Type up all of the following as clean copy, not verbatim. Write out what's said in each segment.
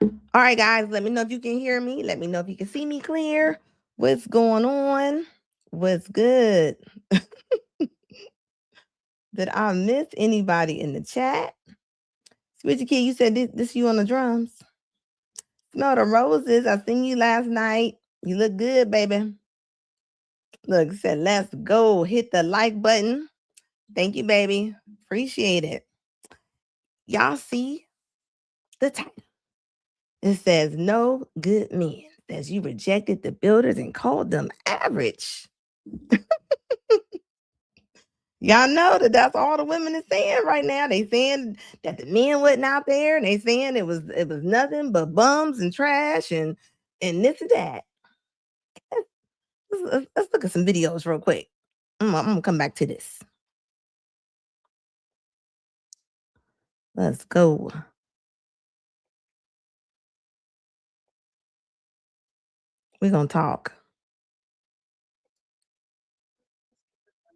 All right, guys, let me know if you can hear me. Let me know if you can see me clear. What's going on? What's good? Did I miss anybody in the chat? Switchy Kid, you said this you on the drums. No, the roses. I seen you last night. You look good, baby. Look, said let's go. Hit the like button. Thank you, baby. Appreciate it. Y'all see the title. It says no good men. It says you rejected the builders and called them average. Y'all know that that's all the women is saying right now. They saying that the men wasn't out there, and they saying it was nothing but bums and trash and this and that. Let's look at some videos real quick. I'm gonna come back to this. Let's go. We're gonna talk.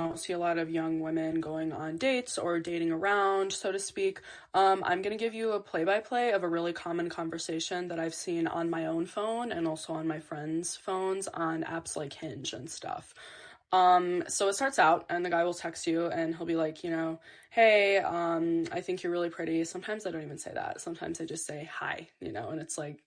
I don't see a lot of young women going on dates or dating around, so to speak. I'm going to give you a play-by-play of a really common conversation that I've seen on my own phone and also on my friends' phones on apps like Hinge and stuff. So it starts out and the guy will text you and he'll be like, hey, I think you're really pretty. Sometimes I don't even say that. Sometimes I just say hi, and it's like,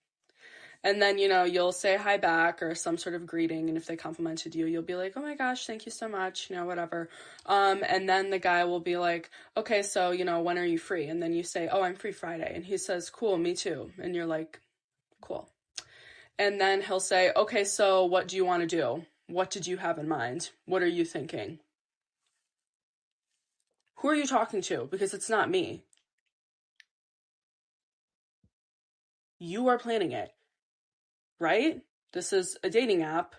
and then, you'll say hi back or some sort of greeting. And if they complimented you, you'll be like, oh my gosh, thank you so much, whatever. And then the guy will be like, okay, so, when are you free? And then you say, oh, I'm free Friday. And he says, cool, me too. And you're like, cool. And then he'll say, okay, so what do you want to do? What did you have in mind? What are you thinking? Who are you talking to? Because it's not me. You are planning it, right? This is a dating app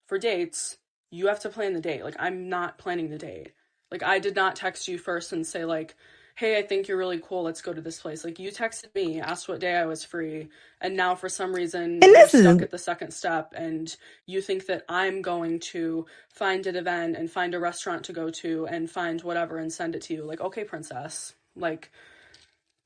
for dates. You have to plan the date. Like, I'm not planning the date. Like, I did not text you first and say, like, hey, I think you're really cool. Let's go to this place. Like, you texted me, asked what day I was free, and now for some reason you're stuck at the second step and you think that I'm going to find an event and find a restaurant to go to and find whatever and send it to you. Like, okay, princess. Like,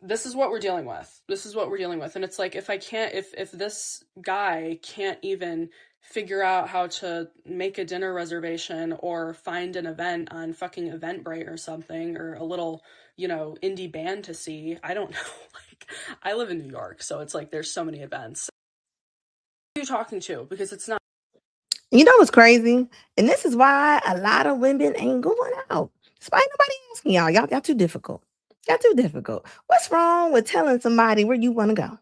this is what we're dealing with. This is what we're dealing with. And it's like, if this guy can't even figure out how to make a dinner reservation or find an event on fucking Eventbrite or something, or a little, indie band to see, I don't know. Like, I live in New York, so it's like there's so many events. Who are you talking to? Because it's not. You know what's crazy? And this is why a lot of women ain't going out. Despite nobody asking y'all. Y'all too difficult. Y'all too difficult. What's wrong with telling somebody where you want to go?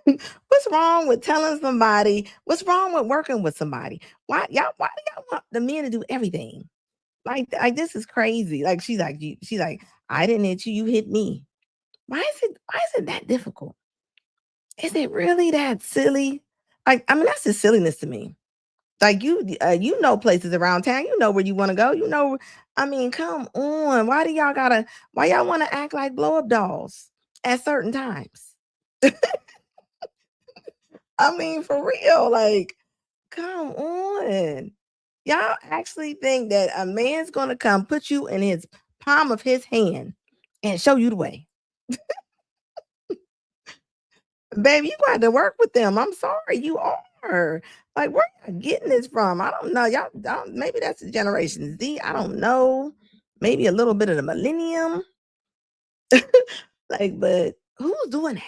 What's wrong with telling somebody? What's wrong with working with somebody? Why do y'all want the men to do everything? Like this is crazy. Like she's like, I didn't hit you, you hit me. Why is it that difficult? Is it really that silly? Like, I mean, that's just silliness to me. Like you know places around town, you know where you want to go. I mean, come on. Why y'all want to act like blow up dolls at certain times? I mean, for real, like, come on. Y'all actually think that a man's gonna come put you in his palm of his hand and show you the way? Baby, you got to work with them. I'm sorry, you are. Like, where y'all getting this from? I don't know. Y'all maybe that's the Generation Z. I don't know. Maybe a little bit of the millennium. Like, but who's doing that?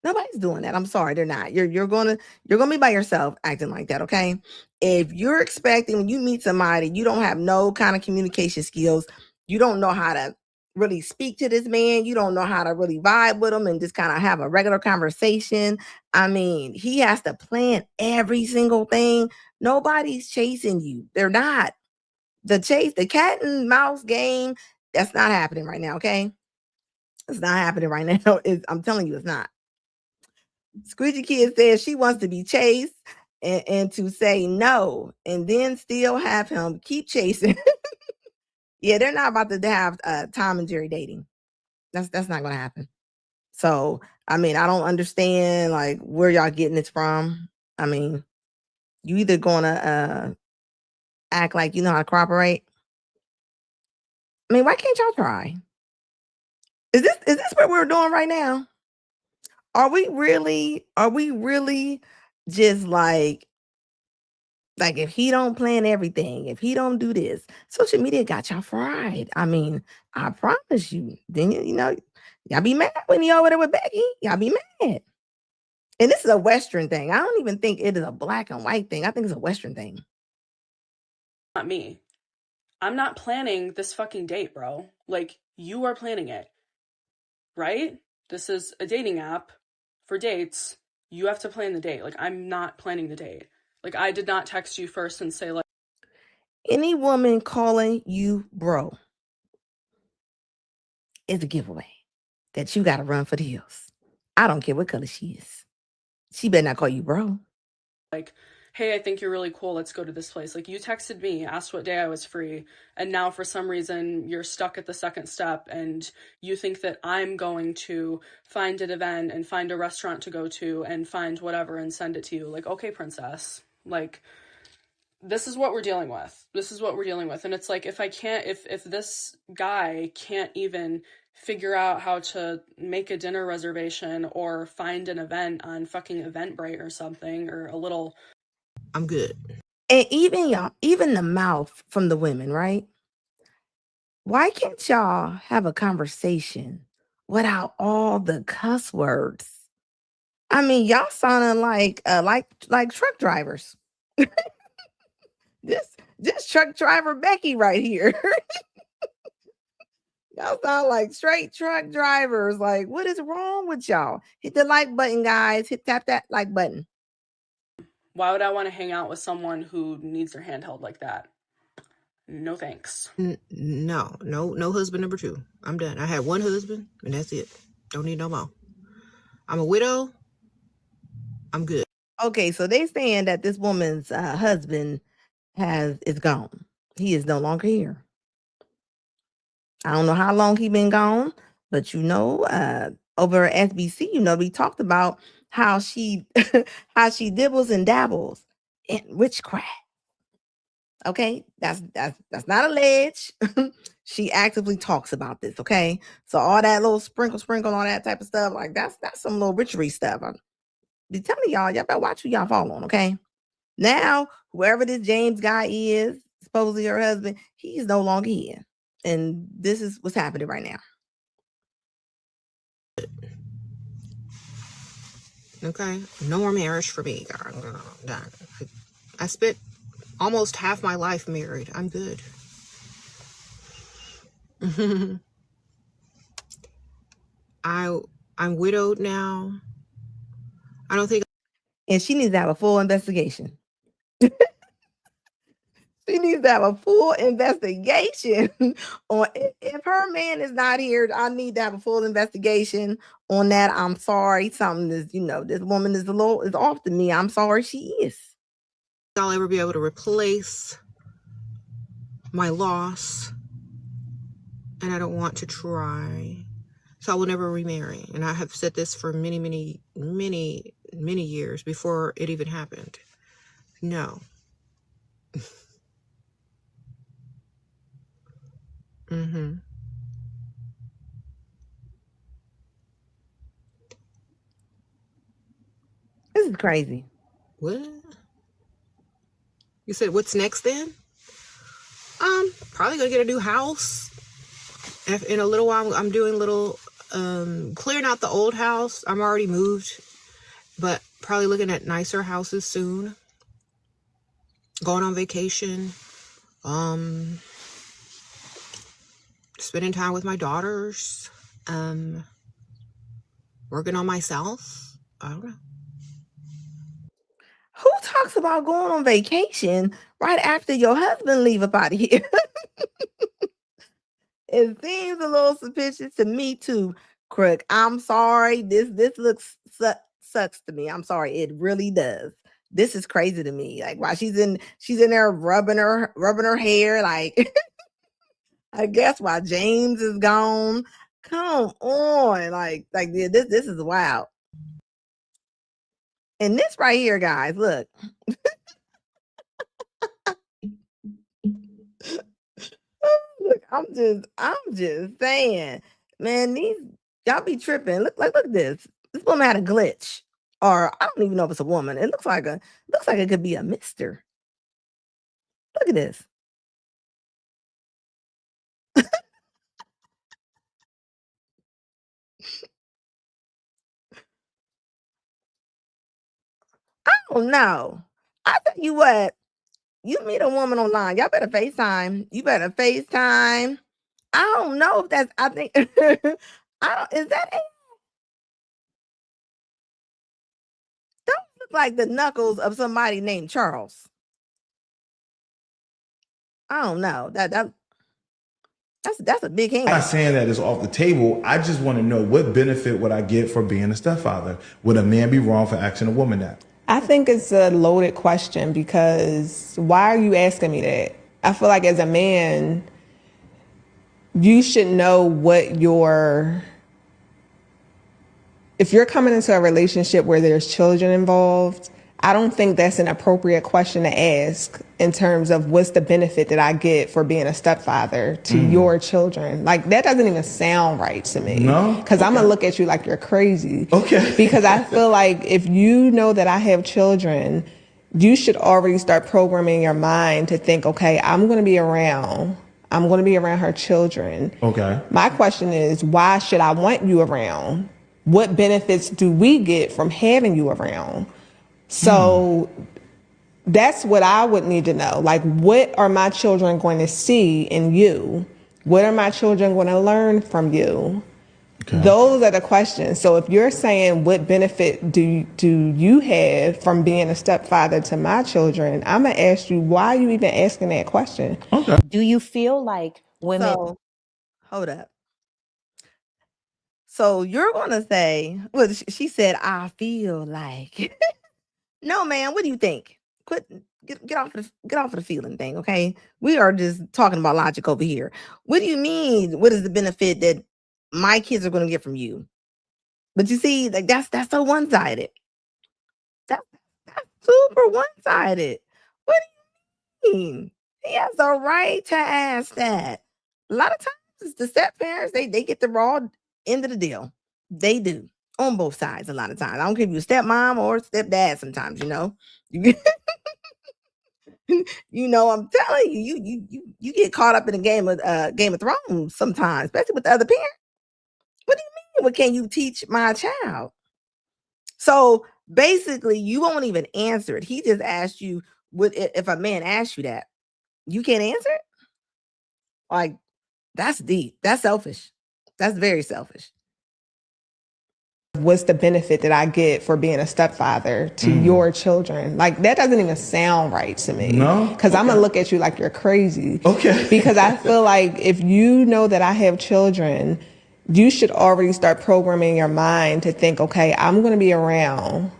Nobody's doing that. I'm sorry, they're not. You're gonna be by yourself acting like that, okay? If you're expecting when you meet somebody, you don't have no kind of communication skills, you don't know how to really speak to this man, you don't know how to really vibe with him and just kind of have a regular conversation. I mean, he has to plan every single thing. Nobody's chasing you. They're not. The cat and mouse game, that's not happening right now, okay? It's not happening right now. I'm telling you, it's not. Squeegee Kid says she wants to be chased and to say no and then still have him keep chasing. Yeah, they're not about to have Tom and Jerry dating. That's not going to happen. So, I mean, I don't understand like where y'all getting this from. I mean, you either going to act like you know how to cooperate. I mean, why can't y'all try? Is this what we're doing right now? Are we really just like if he don't plan everything, if he don't do this, social media got y'all fried. I mean, I promise you. Then y'all be mad when you over there with Becky. Y'all be mad. And this is a Western thing. I don't even think it is a black and white thing. I think it's a Western thing. Not me. I'm not planning this fucking date, bro. Like, you are planning it, right? This is a dating app for dates. You have to plan the date. Like, I'm not planning the date. Like, I did not text you first and say, like, Any woman calling you bro is a giveaway that you got to run for the hills. I don't care what color she is. She better not call you bro. hey, I think you're really cool. Let's go to this place. Like, you texted me, asked what day I was free, and now for some reason you're stuck at the second step and you think that I'm going to find an event and find a restaurant to go to and find whatever and send it to you. Like, okay, princess. Like, this is what we're dealing with. This is what we're dealing with. And it's like, if this guy can't even figure out how to make a dinner reservation or find an event on fucking Eventbrite or something, or a little, I'm good. And even the mouth from the women, right? Why can't y'all have a conversation without all the cuss words? I mean, y'all sounding like truck drivers. This truck driver Becky right here. Y'all sound like straight truck drivers. Like, what is wrong with y'all? Hit the like button, guys. Tap that like button. why would I want to hang out with someone who needs their hand held like that? No thanks. No husband number 2. I'm done. I had one husband and that's it. Don't need no more. I'm a widow. I'm good. Okay, so they saying that this woman's husband is gone. He is no longer here. I don't know how long he been gone, but over at SBC, we talked about how she how she dibbles and dabbles in witchcraft. Okay, that's not alleged. She actively talks about this. Okay, so all that little sprinkle, all that type of stuff, like that's some little witchery stuff. I'm be telling y'all better watch who y'all follow on. Okay, now whoever this James guy is, supposedly her husband, he's no longer here, and this is what's happening right now. Okay, no more marriage for me. Done. I spent almost half my life married. I'm good. I'm widowed now. I don't think. And she needs to have a full investigation. She needs to have a full investigation on if her man is not here. I need to have a full investigation on that. I'm sorry. Something is, this woman is off to me. I'm sorry she is. I'll ever be able to replace my loss. And I don't want to try. So I will never remarry. And I have said this for many, many, many, many years before it even happened. No. Mm-hmm. This is crazy. What? You said what's next then? Probably gonna get a new house. In a little while, I'm doing little clearing out the old house. I'm already moved, but probably looking at nicer houses soon. Going on vacation. Spending time with my daughters. Working on myself. I don't know. Who talks about going on vacation right after your husband leave up out of here? It seems a little suspicious to me too, Crook. I'm sorry. This sucks to me. I'm sorry. It really does. This is crazy to me. Like, while she's in there rubbing her hair, like I guess while James is gone. Come on. Like this is wild. And this right here, guys, look. Look, I'm just saying, man, y'all be tripping. Look at this. This woman had a glitch, or I don't even know if it's a woman. It looks like it could be a mister. Look at this. Oh no. I tell you what, you meet a woman online, y'all better FaceTime. You better FaceTime. I don't know if that's I think I don't is that a don't look like the knuckles of somebody named Charles. I don't know. That's a big hand. I'm not saying that it's off the table. I just want to know what benefit would I get for being a stepfather? Would a man be wrong for asking a woman that? I think it's a loaded question because why are you asking me that? I feel like as a man, you should know what if you're coming into a relationship where there's children involved, I don't think that's an appropriate question to ask in terms of what's the benefit that I get for being a stepfather to your children. Like, that doesn't even sound right to me. No? Because I'm going to look at you like you're crazy. Okay. Because I feel like if you know that I have children, you should already start programming your mind to think, okay, I'm going to be around her children. Okay. My question is, why should I want you around? What benefits do we get from having you around? So that's what I would need to know. Like, what are my children going to see in you? What are my children going to learn from you? Okay. Those are the questions. So if you're saying what benefit do you have from being a stepfather to my children, I'm going to ask you, why are you even asking that question? Okay. Do you feel like women... So, hold up. So you're going to say, well, she said, I feel like. No, man, what do you think? Get off of the feeling thing, okay? We are just talking about logic over here. What do you mean? What is the benefit that my kids are going to get from you? But you see, like that's so one-sided. That's super one-sided. What do you mean? He has a right to ask that. A lot of times it's the step parents, they get the raw end of the deal. They do. On both sides a lot of times. I don't care if you're a stepmom or stepdad sometimes, you know. You know, I'm telling you, you get caught up in a Game of Thrones sometimes, especially with the other parent. What do you mean? What can you teach my child? So basically, you won't even answer it. He just asked you, what if a man asks you that? You can't answer it? Like, that's deep. That's selfish. That's very selfish. What's the benefit that I get for being a stepfather to your children? Like, that doesn't even sound right to me. No? Because I'm going to look at you like you're crazy. Okay. Because I feel like if you know that I have children, you should already start programming your mind to think, okay, I'm going to be around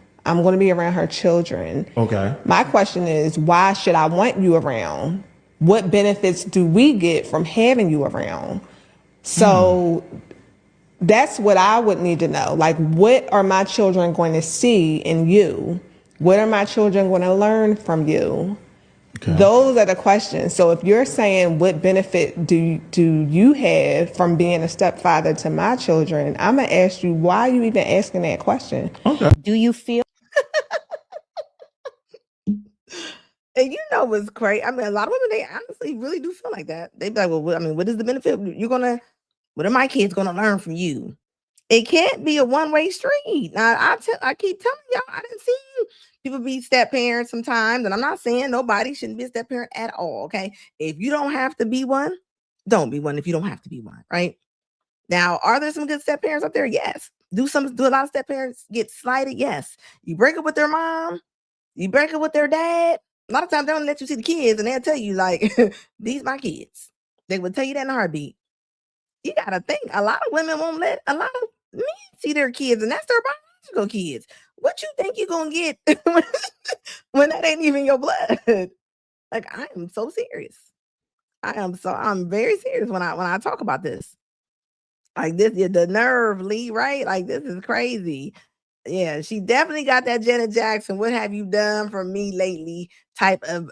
her children. Okay. My question is, why should I want you around? What benefits do we get from having you around? So that's what I would need to know. Like, what are my children going to see in you? What are my children going to learn from you? Okay. Those are the questions. So if you're saying what benefit do you have from being a stepfather to my children, I'm going to ask you, why are you even asking that question? Okay. Do you feel... And you know what's crazy? I mean, a lot of women, they honestly really do feel like that. They be like, well, what is the benefit? What are my kids going to learn from you? It can't be a one-way street. Now, I keep telling y'all, I didn't see people be step parents sometimes, and I'm not saying nobody shouldn't be a step parent at all, okay? If you don't have to be one, don't be one if you don't have to be one, right? Now, are there some good step parents out there? Yes. Do a lot of step parents get slighted? Yes. You break up with their mom, you break up with their dad. A lot of times they don't let you see the kids, and they'll tell you, like, these my kids. They would tell you that in a heartbeat. You gotta think, a lot of women won't let a lot of men see their kids, and that's their biological kids. What you think you're gonna get when that ain't even your blood? Like, I am so serious. I'm very serious when I talk about this. Like, this, the nerve, Lee, right? Like, this is crazy. Yeah, she definitely got that Janet Jackson, what have you done for me lately type of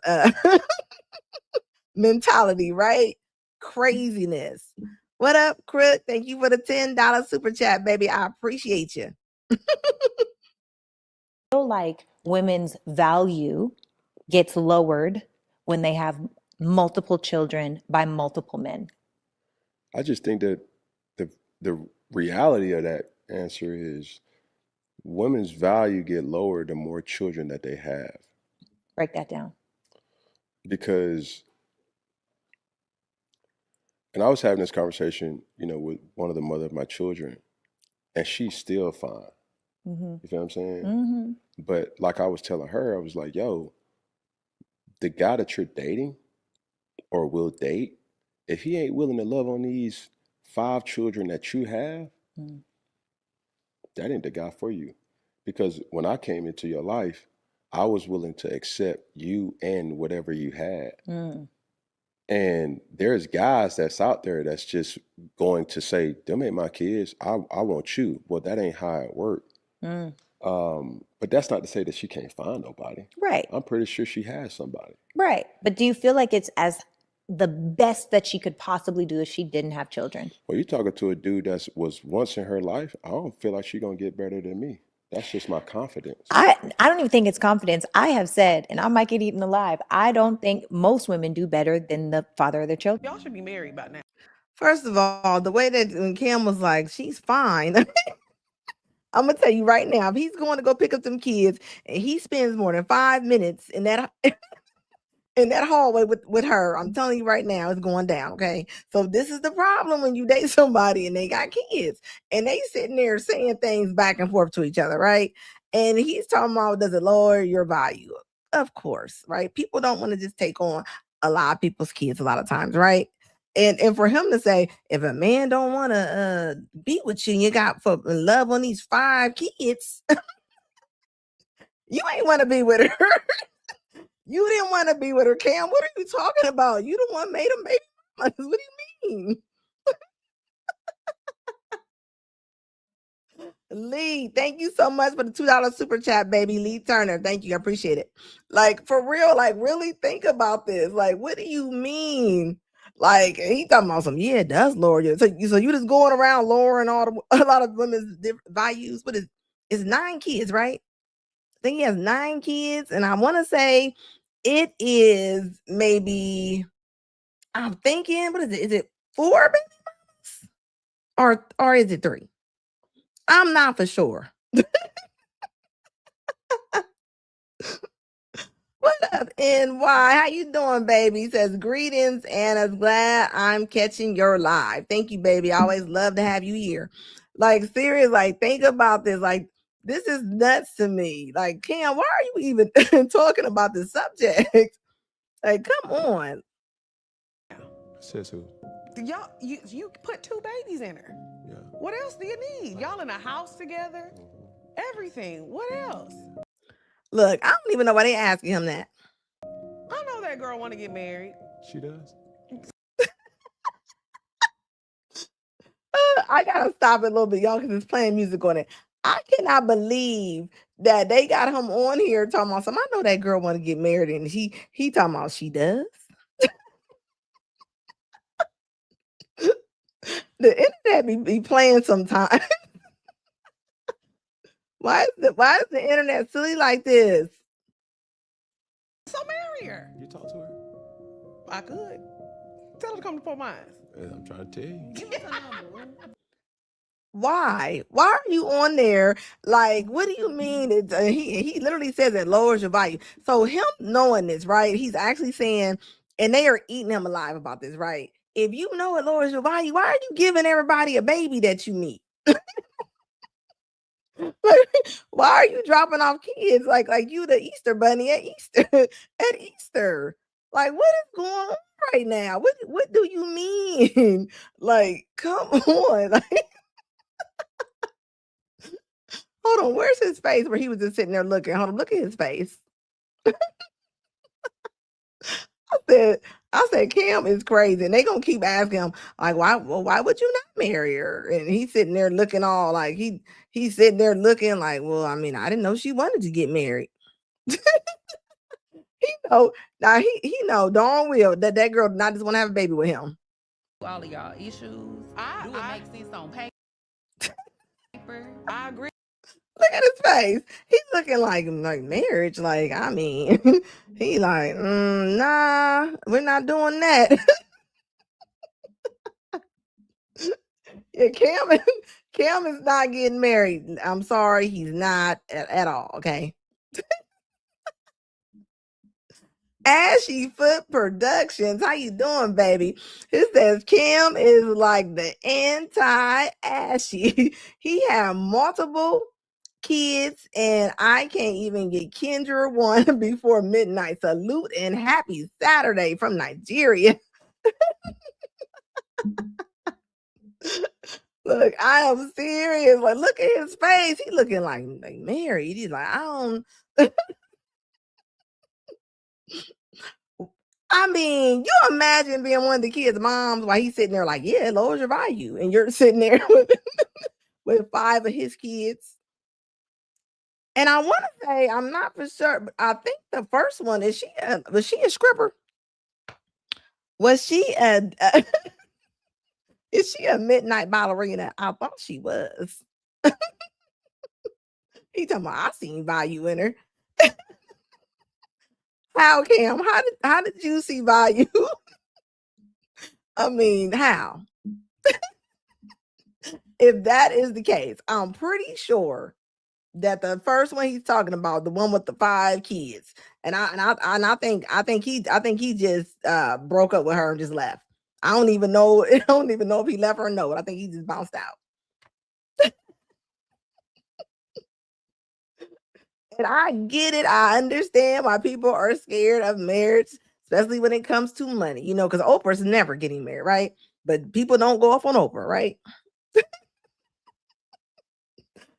mentality, right? Craziness. What up, Crook? Thank you for the $10 super chat, baby. I appreciate you. Feel like women's value gets lowered when they have multiple children by multiple men? I just think that the reality of that answer is women's value get lower the more children that they have. Break that down. Because, and I was having this conversation, with one of the mother of my children, and she's still fine. Mm-hmm. You feel what I'm saying? Mm-hmm. But like I was telling her, I was like, yo, the guy that you're dating or will date, if he ain't willing to love on these 5 children that you have, Mm. that ain't the guy for you. Because when I came into your life, I was willing to accept you and whatever you had. Mm. And there's guys that's out there that's just going to say, them ain't my kids. I want you. Well, that ain't how it worked. Mm. But that's not to say that she can't find nobody. Right. I'm pretty sure she has somebody. Right. But do you feel like it's as the best that she could possibly do if she didn't have children? Well, you're talking to a dude that was once in her life. I don't feel like she's going to get better than me. That's just my confidence. I don't even think it's confidence. I have said, and I might get eaten alive, I don't think most women do better than the father of their children. Y'all should be married by now. First of all, the way that when Kim was like, she's fine. I'm gonna tell you right now, if he's going to go pick up some kids and he spends more than 5 minutes in that hallway with her, I'm telling you right now, it's going down. Okay. So this is the problem when you date somebody and they got kids and they sitting there saying things back and forth to each other, right? And he's talking about, does it lower your value? Of course, right? People don't want to just take on a lot of people's kids a lot of times, right? And for him to say, if a man don't want to be with you and you got for love on these 5 kids, you ain't want to be with her. You didn't want to be with her, Cam. What are you talking about? You the one made a baby mamas. What do you mean? Lee, thank you so much for the $2 super chat, baby. Lee Turner, thank you. I appreciate it. Like, for real, like, really think about this. Like, what do you mean? Like, he talking about some, yeah, it does lower you. So you just going around lowering a lot of women's values. What is it's 9 kids, right? I think he has 9 kids, and I want to say it is maybe, I'm thinking, what is it? Is it 4 baby mamas? Or is it 3? I'm not for sure. What up, NY? How you doing, baby? He says, greetings, Anna's glad I'm catching your live. Thank you, baby. I always love to have you here. Like, serious, like, think about this. Like, this is nuts to me. Like, Cam, why are you even talking about this subject? Like, come on. Says who? Y'all, you put 2 babies in her. Yeah. What else do you need? Y'all in a house together? Everything. What else? Look, I don't even know why they asking him that. I know that girl want to get married. She does. I gotta stop it a little bit, y'all, because it's playing music on it. I cannot believe that they got him on here talking about something. I know that girl want to get married, and he talking about she does. The internet be playing sometimes. Why is the internet silly like this? So marry her. You talk to her? I could. Tell her to come to Fort Myers. I'm trying to tell you. Give us a number. Why? Why are you on there? Like, what do you mean? It's, he literally says it lowers your value. So him knowing this, right? He's actually saying, and they are eating him alive about this, right? If you know it lowers your value, why are you giving everybody a baby that you meet? Like, why are you dropping off kids like you the Easter bunny at Easter? Like, what is going on right now? What do you mean? Like, come on. Like, hold on, where's his face where he was just sitting there looking? Hold on, look at his face. I said, Cam is crazy. And they gonna keep asking him, like, why would you not marry her? And he's sitting there looking all like he's sitting there looking like, well, I mean, I didn't know she wanted to get married. He know now he know darn well that girl not just want to have a baby with him. All of y'all issues. Do it make sense on paper? I agree. Look at his face. He's looking like marriage. Like, I mean, he like, nah, we're not doing that. Yeah, Cam is not getting married. I'm sorry, he's not at all. Okay. Ashy Foot Productions. How you doing, baby? It says Kim is like the anti-Ashy. He had multiple kids, and I can't even get Kendra one before midnight. Salute and happy Saturday from Nigeria. Look, I am serious. Like, look at his face. He looking like married. He's like, I don't. I mean, you imagine being one of the kids' moms while he's sitting there like, yeah, it lowers your value. And you're sitting there with 5 of his kids. And I want to say, I'm not for sure, but I think the first one, was she a stripper? Was she is she a midnight ballerina? I thought she was. He talking about, I seen value in her. How, Cam? How did you see value? I mean, how? If that is the case, I'm pretty sure that the first one he's talking about, the one with the 5 kids, and I think he just broke up with her and just left. I don't even know if he left her or no. I think he just bounced out. And I get it. I understand why people are scared of marriage, especially when it comes to money. You know, because Oprah's never getting married, right? But people don't go off on Oprah, right?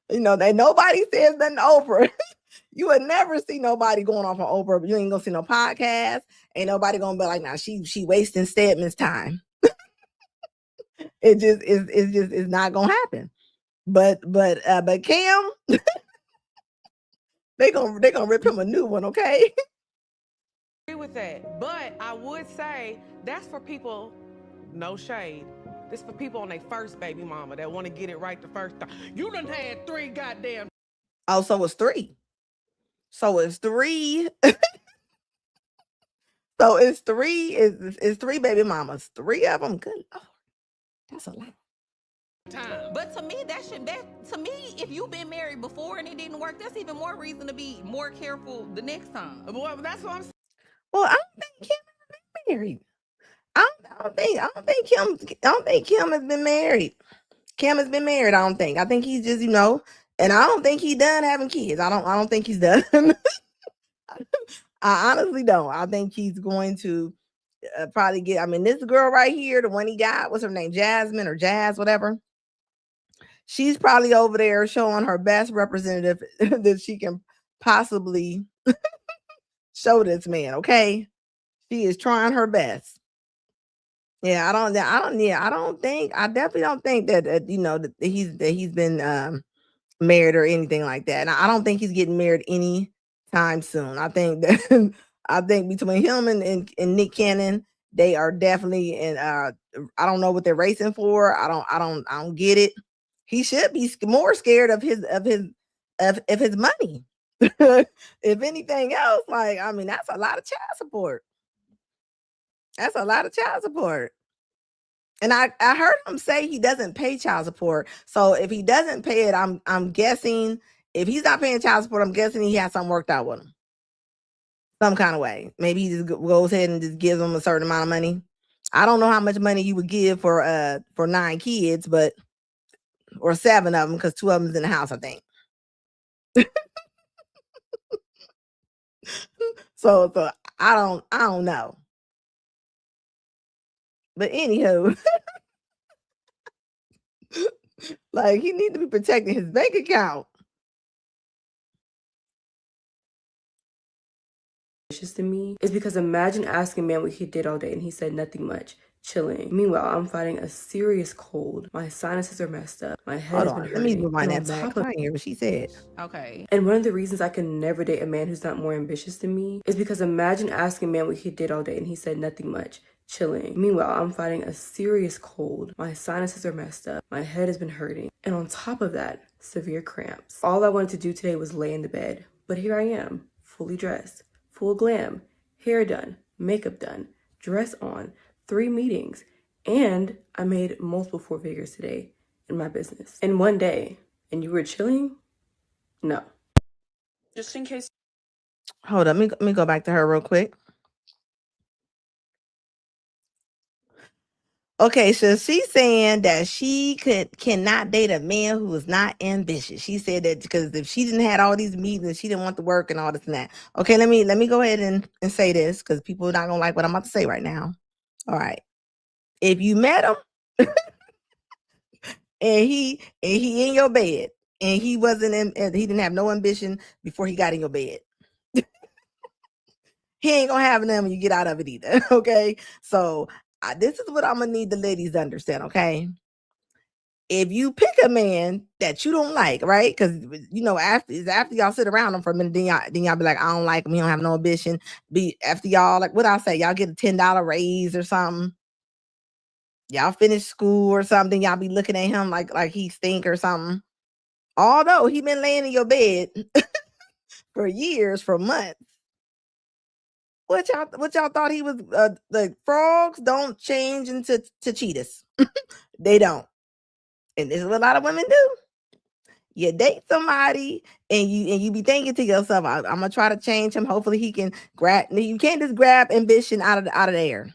You know, that nobody says nothing to Oprah. You would never see nobody going off on Oprah, but you ain't gonna see no podcast. Ain't nobody gonna be like, nah, she wasting Stedman's time. It just is not gonna happen. But Cam, they gonna rip him a new one, okay? Agree with that, but I would say that's for people, no shade. This for people on their first baby mama that want to get it right the first time. You done had 3 goddamn. Oh, so it's 3. So it's 3. So it's 3. It's 3 baby mamas. 3 of them. Good Lord, that's a lot. Time. But to me, to me, if you've been married before and it didn't work, that's even more reason to be more careful the next time. Well, that's what I'm saying. Well, I don't think Kim has been married. I don't think Kim has been married. Kim has been married. I don't think. I think he's just, and I don't think he's done having kids. I don't think he's done. I honestly don't. I think he's going to probably get. I mean, this girl right here, the one he got, what's her name, Jasmine or Jazz, whatever. She's probably over there showing her best representative that she can possibly show this man. Okay, she is trying her best. Yeah, I definitely don't think that that he's been married or anything like that. And I don't think he's getting married anytime soon. I think that I think between him and Nick Cannon, they are definitely in I don't know what they're racing for. I don't get it. He should be more scared of his money. If anything else, like, I mean, that's a lot of child support. That's a lot of child support. And I heard him say he doesn't pay child support. So if he doesn't pay it, I'm guessing if he's not paying child support, I'm guessing he has something worked out with him. Some kind of way. Maybe he just goes ahead and just gives them a certain amount of money. I don't know how much money you would give for 9 kids, but or 7 of them, because 2 of them's in the house, I think. So I don't know. But anywho, like, he need to be protecting his bank account. To me is because imagine asking a man what he did all day and he said nothing much, chilling. Meanwhile, I'm fighting a serious cold. My sinuses are messed up. My head has been hurting. Let me rewind And that on back. top I didn't hear what she said. Okay. And one of the reasons I can never date a man who's not more ambitious than me is because imagine asking a man what he did all day and he said nothing much, chilling. Meanwhile, I'm fighting a serious cold. My sinuses are messed up. My head has been hurting. And on top of that, severe cramps. All I wanted to do today was lay in the bed, but here I am, fully dressed, full glam, hair done, makeup done, dress on, 3 meetings, and I made multiple 4 figures today in my business in one day. And you were chilling? No. Just in case. Hold up, let me go back to her real quick. Okay, so she's saying that she cannot date a man who is not ambitious. She said that because if she didn't have all these meetings, she didn't want to work and all this and that. Okay, let me go ahead and say this because people are not gonna like what I'm about to say right now. All right, if you met him and he in your bed and he wasn't in, and he didn't have no ambition before he got in your bed, he ain't gonna have none when you get out of it either. Okay, so this is what I'm gonna need the ladies to understand. Okay. If you pick a man that you don't like, right? Because after y'all sit around him for a minute, then y'all be like, I don't like him. He don't have no ambition. Be after y'all, like what I say, y'all get a $10 raise or something. Y'all finish school or something. Y'all be looking at him like he stink or something. Although he been laying in your bed for years, for months. What y'all thought he was? The frogs don't change into cheetahs. They don't. And this is what a lot of women do. You date somebody and you be thinking to yourself, I'm gonna try to change him. Hopefully he can grab. You can't just grab ambition out of the air.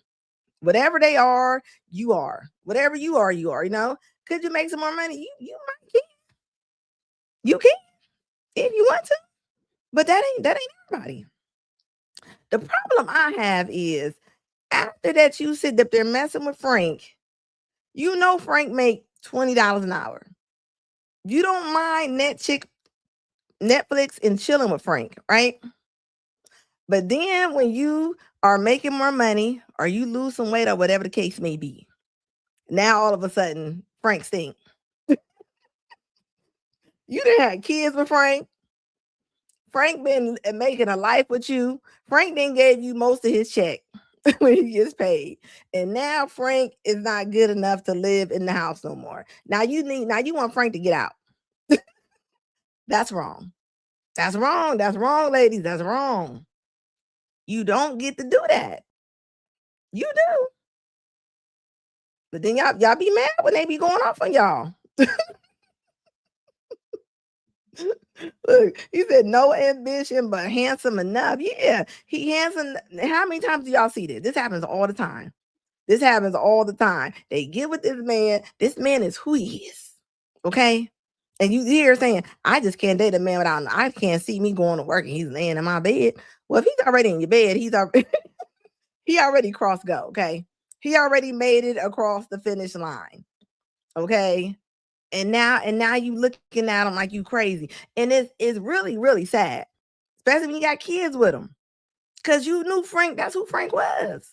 Whatever they are, you are. Whatever you are, you are. Could you make some more money? You might can. You can if you want to, but that ain't everybody. The problem I have is after that you sit up there messing with Frank. Frank make $20 an hour. You don't mind Netflix and chilling with Frank, right? But then when you are making more money or you lose some weight or whatever the case may be, now all of a sudden Frank stink. You done had kids with Frank. Frank been making a life with you. Frank then gave you most of his check when he gets paid. And now Frank is not good enough to live in the house no more. Now you want Frank to get out. That's wrong. That's wrong. That's wrong, ladies. That's wrong. You don't get to do that. You do. But then y'all be mad when they be going off on y'all. Look, he said no ambition, but handsome enough. Yeah, he handsome. How many times do y'all see this? This happens all the time. This happens all the time. They get with this man. This man is who he is. Okay. And you hear saying, I just can't date a man without, I can't see me going to work and he's laying in my bed. Well, if he's already in your bed, he already crossed go. Okay. He already made it across the finish line. Okay. And now you looking at him like you crazy. And it's really, really sad. Especially when you got kids with him. Because you knew Frank, that's who Frank was.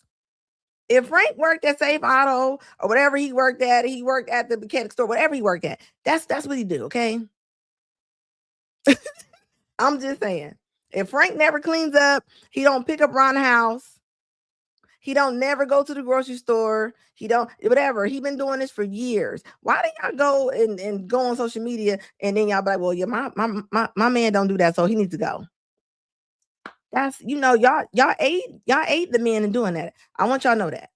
If Frank worked at Safe Auto or whatever he worked at the mechanic store, whatever he worked at, that's what he do, okay? I'm just saying. If Frank never cleans up, he don't pick up around the house, he don't never go to the grocery store, he don't whatever. He been doing this for years. Why do y'all go and go on social media and then y'all be like, well, yeah, my man don't do that, so he needs to go. That's y'all ate the men in doing that. I want y'all to know that.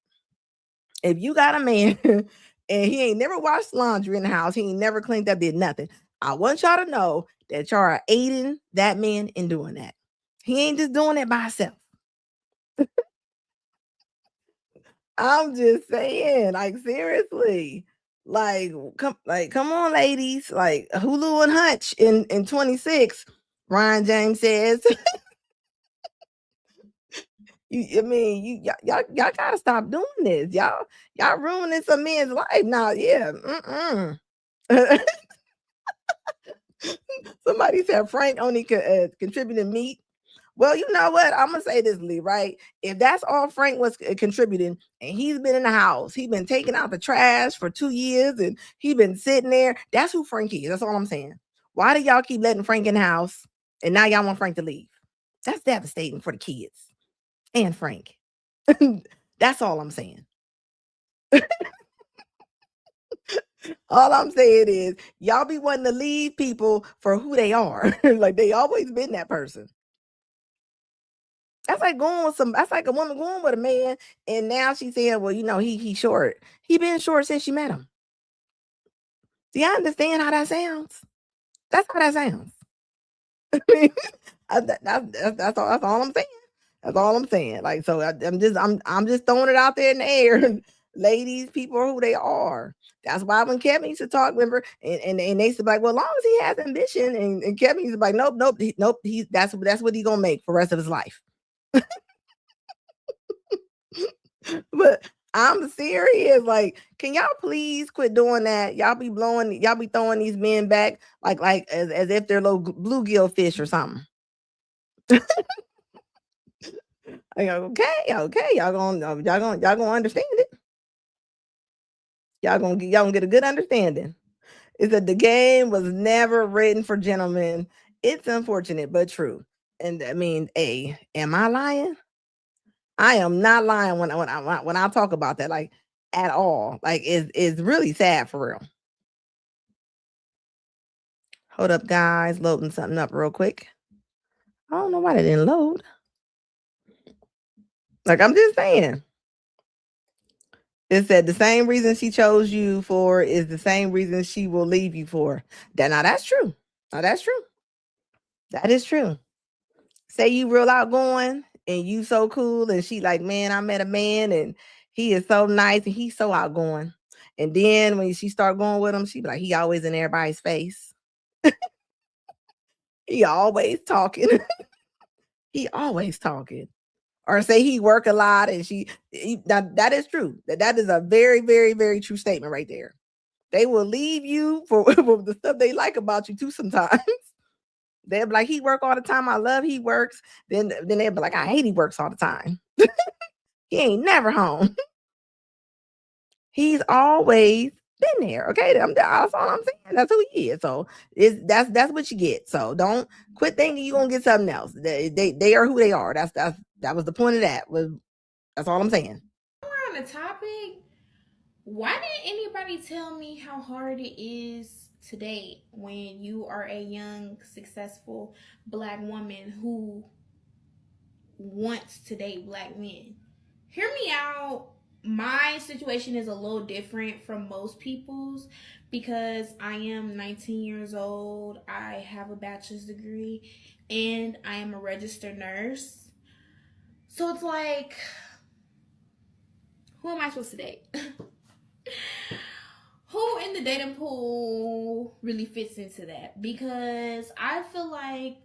If you got a man and he ain't never washed laundry in the house, he ain't never cleaned up, did nothing, I want y'all to know that y'all are aiding that man in doing that. He ain't just doing it by himself. I'm just saying, like, seriously. Come on, ladies. Like Hulu and Hutch in 26, Ryan James says. Y'all gotta stop doing this. Y'all ruining some men's life now. Yeah. Somebody said Frank only contributing meat. Well, you know what? I'm gonna say this, Lee, right? If that's all Frank was contributing, and he's been in the house, he's been taking out the trash for 2 years, and he been sitting there. That's who Frank is. That's all I'm saying. Why do y'all keep letting Frank in the house, and now y'all want Frank to leave? That's devastating for the kids and Frank. That's all I'm saying. All I'm saying is y'all be wanting to leave people for who they are. Like they always been that person. That's like that's like a woman going with a man, and now she's saying, well, he's short. He been short since you met him. Do you understand how that sounds? That's how that sounds. I mean, that's all I'm saying. That's all I'm saying. Like, so I'm just throwing it out there in the air. Ladies, people are who they are. That's why when Kevin used to talk, remember, and they used to be like, well, as long as he has ambition, and Kevin used to be like, nope, nope, that's what he gonna make for the rest of his life. But I'm serious. Like, can y'all please quit doing that? Y'all be throwing these men back like as if they're little bluegill fish or something. Like, okay, y'all gonna understand it. Y'all gonna get a good understanding. Is that the game was never written for gentlemen. It's unfortunate but true. And I mean, am I lying? I am not lying when I talk about that, like, at all. Like, it's really sad for real. Hold up, guys, loading something up real quick. I don't know why they didn't load. Like, I'm just saying. It said the same reason she chose you for is the same reason she will leave you for. That's true. Now that's true. That is true. Say you real outgoing and you so cool, and she like, man, I met a man and he is so nice and he's so outgoing. And then when she start going with him, she be like, he always in everybody's face. He always talking. He always talking. Or say he work a lot and that is true. That is a very, very, very true statement right there. They will leave you for the stuff they like about you too sometimes. They'll be like, he work all the time. I love he works. Then they'll be like, I hate he works all the time. He ain't never home. He's always been there. Okay, that's all I'm saying. That's who he is. So that's what you get. So don't quit thinking you're gonna get something else. They are who they are. That was the point of that. That's all I'm saying. We're on the topic. Why didn't anybody tell me how hard it is to date when you are a young, successful Black woman who wants to date Black men? Hear me out. My situation is a little different from most people's because I am 19 years old. I have a bachelor's degree and I am a registered nurse. So it's like, who am I supposed to date? Who in the dating pool really fits into that? Because I feel like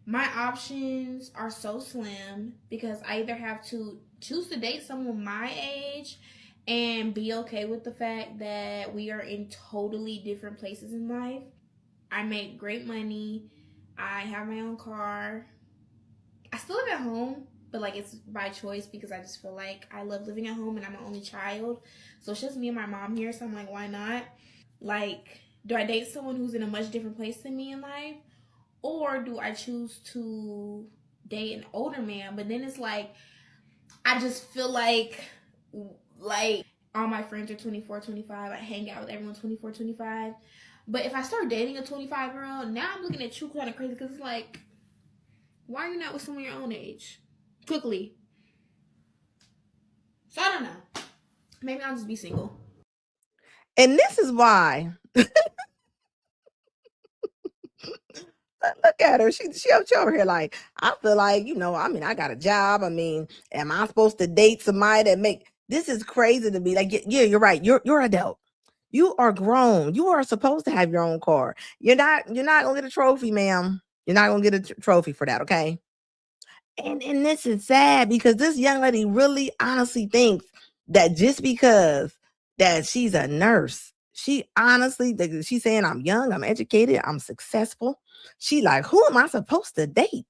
my options are so slim because I either have to choose to date someone my age and be okay with the fact that we are in totally different places in life. I make great money. I have my own car. I still live at home, but like it's by choice because I just feel like I love living at home and I'm an only child. So it's just me and my mom here. So I'm like, why not? Like, do I date someone who's in a much different place than me in life? Or do I choose to date an older man? But then it's like, I just feel like all my friends are 24, 25. I hang out with everyone 24, 25. But if I start dating a 25-year-old, now I'm looking at you kind of crazy because it's like, why are you not with someone your own age? Quickly. So I don't know. Maybe I'll just be single. And this is why. Look at her. She over here like, I feel like, I got a job. I mean, am I supposed to date somebody that this is crazy to me. Like, yeah, you're right. You're adult. You are grown. You are supposed to have your own car. You're not gonna get a trophy, ma'am. You're not gonna get a trophy for that, okay? And this is sad because this young lady really honestly thinks that just because that she's a nurse, she's saying I'm young, I'm educated, I'm successful. She like, who am I supposed to date?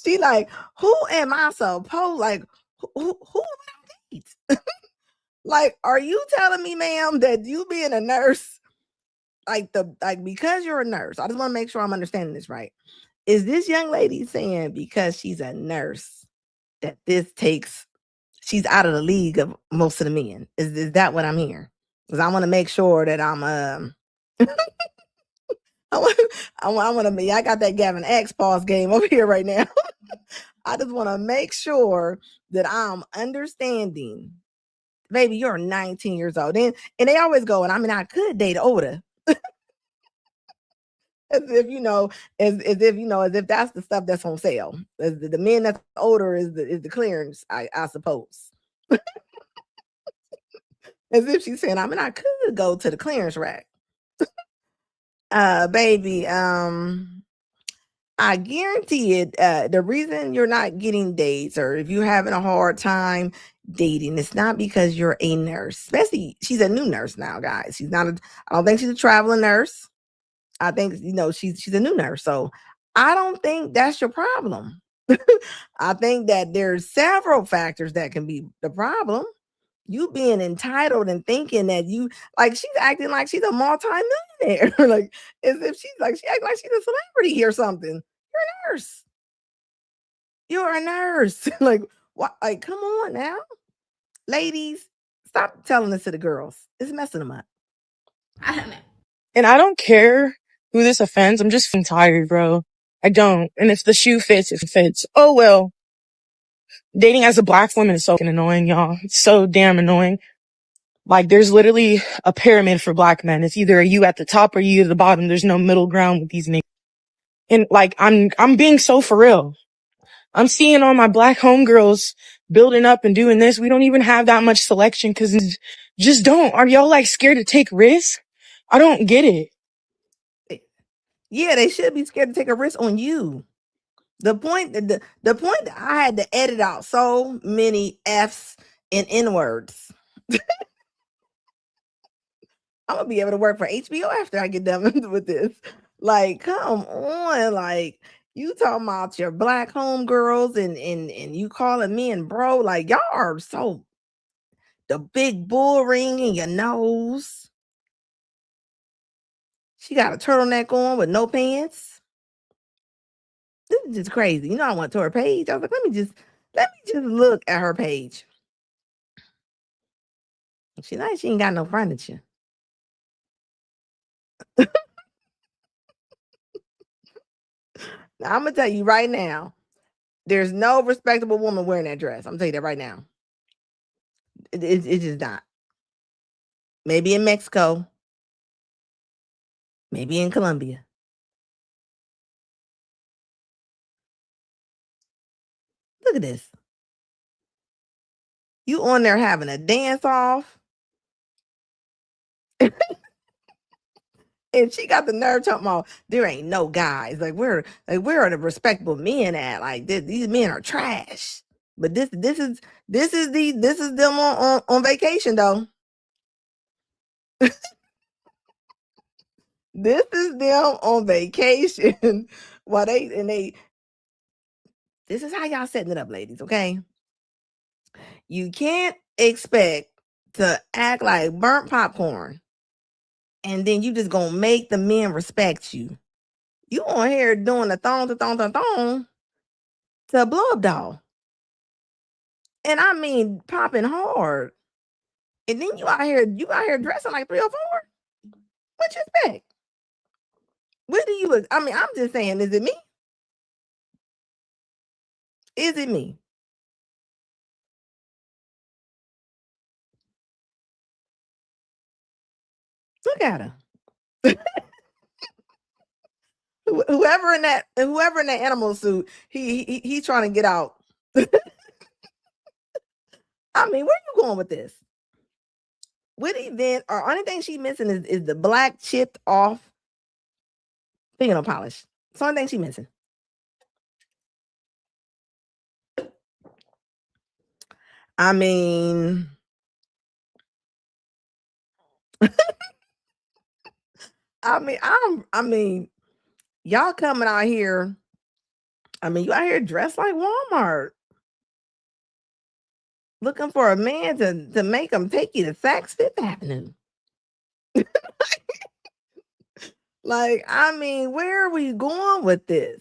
She like, who am I supposed who am I date? Like, are you telling me, ma'am, that you being a nurse, because you're a nurse? I just want to make sure I'm understanding this right. Is this young lady saying because she's a nurse that she's out of the league of most of the men. Is that what I'm hearing? Because I want to make sure that I'm I want to be. I got that Gavin X pause game over here right now. I just want to make sure that I'm understanding. Baby, you're 19 years old, and they always go, and I mean, I could date older, as if as if that's the stuff that's on sale. The men that's older is the clearance, I suppose. As if she's saying, I mean, I could go to the clearance rack. Baby, I guarantee it, the reason you're not getting dates, or if you're having a hard time dating, it's not because you're a nurse. Especially, she's a new nurse now, guys. She's not I don't think she's a traveling nurse. I think, she's a new nurse. So I don't think that's your problem. I think that there's several factors that can be the problem. You being entitled and thinking that she's acting like she's a multi-millionaire. Like, as if she acting like she's a celebrity or something. You're a nurse. You're a nurse. Like, what? Like, come on now. Ladies, stop telling this to the girls. It's messing them up. I don't know. And I don't care who this offends. I'm just tired, bro. I don't. And if the shoe fits, it fits. Oh, well. Dating as a black woman is so fucking annoying, y'all. It's so damn annoying. Like, there's literally a pyramid for black men. It's either you at the top or you at the bottom. There's no middle ground with these niggas. And like, I'm being so for real. I'm seeing all my black homegirls building up and doing this. We don't even have that much selection because just don't. Are y'all like scared to take risks? I don't get it. Yeah, they should be scared to take a risk on you. The point that I had to edit out so many F's and N words. I'm gonna be able to work for HBO after I get done with this. Like, come on, like, you talking about your black homegirls and you calling me and bro, like, y'all are so, the big bull ring in your nose. She got a turtleneck on with no pants. This is just crazy. I went to her page. I was like, let me just look at her page. She ain't got no furniture. Now, I'm gonna tell you right now, there's no respectable woman wearing that dress. I'm gonna tell you that right now. It's just not. Maybe in Mexico, maybe in Colombia. Look at this. You on there having a dance off. And she got the nerve talking about there ain't no guys. Like, where are the respectable men at? Like, these men are trash. But this is them on vacation though. This is them on vacation. While this is how y'all setting it up, ladies, okay? You can't expect to act like burnt popcorn and then you just gonna make the men respect you. You on here doing the thong to a blow up doll. And I mean popping hard. And then you out here dressing like 3 or 4. What you expect? What do you I mean, I'm just saying, is it me? Is it me? Look at her. Whoever in that animal suit, he trying to get out. I mean, where you going with this? What event or only thing she missing is the black chipped off fingernail polish. It's the only thing she missing. I mean, I mean, y'all coming out here. I mean, you out here dressed like Walmart, looking for a man to make him take you to Saks Fifth Avenue. Like, I mean, where are we going with this?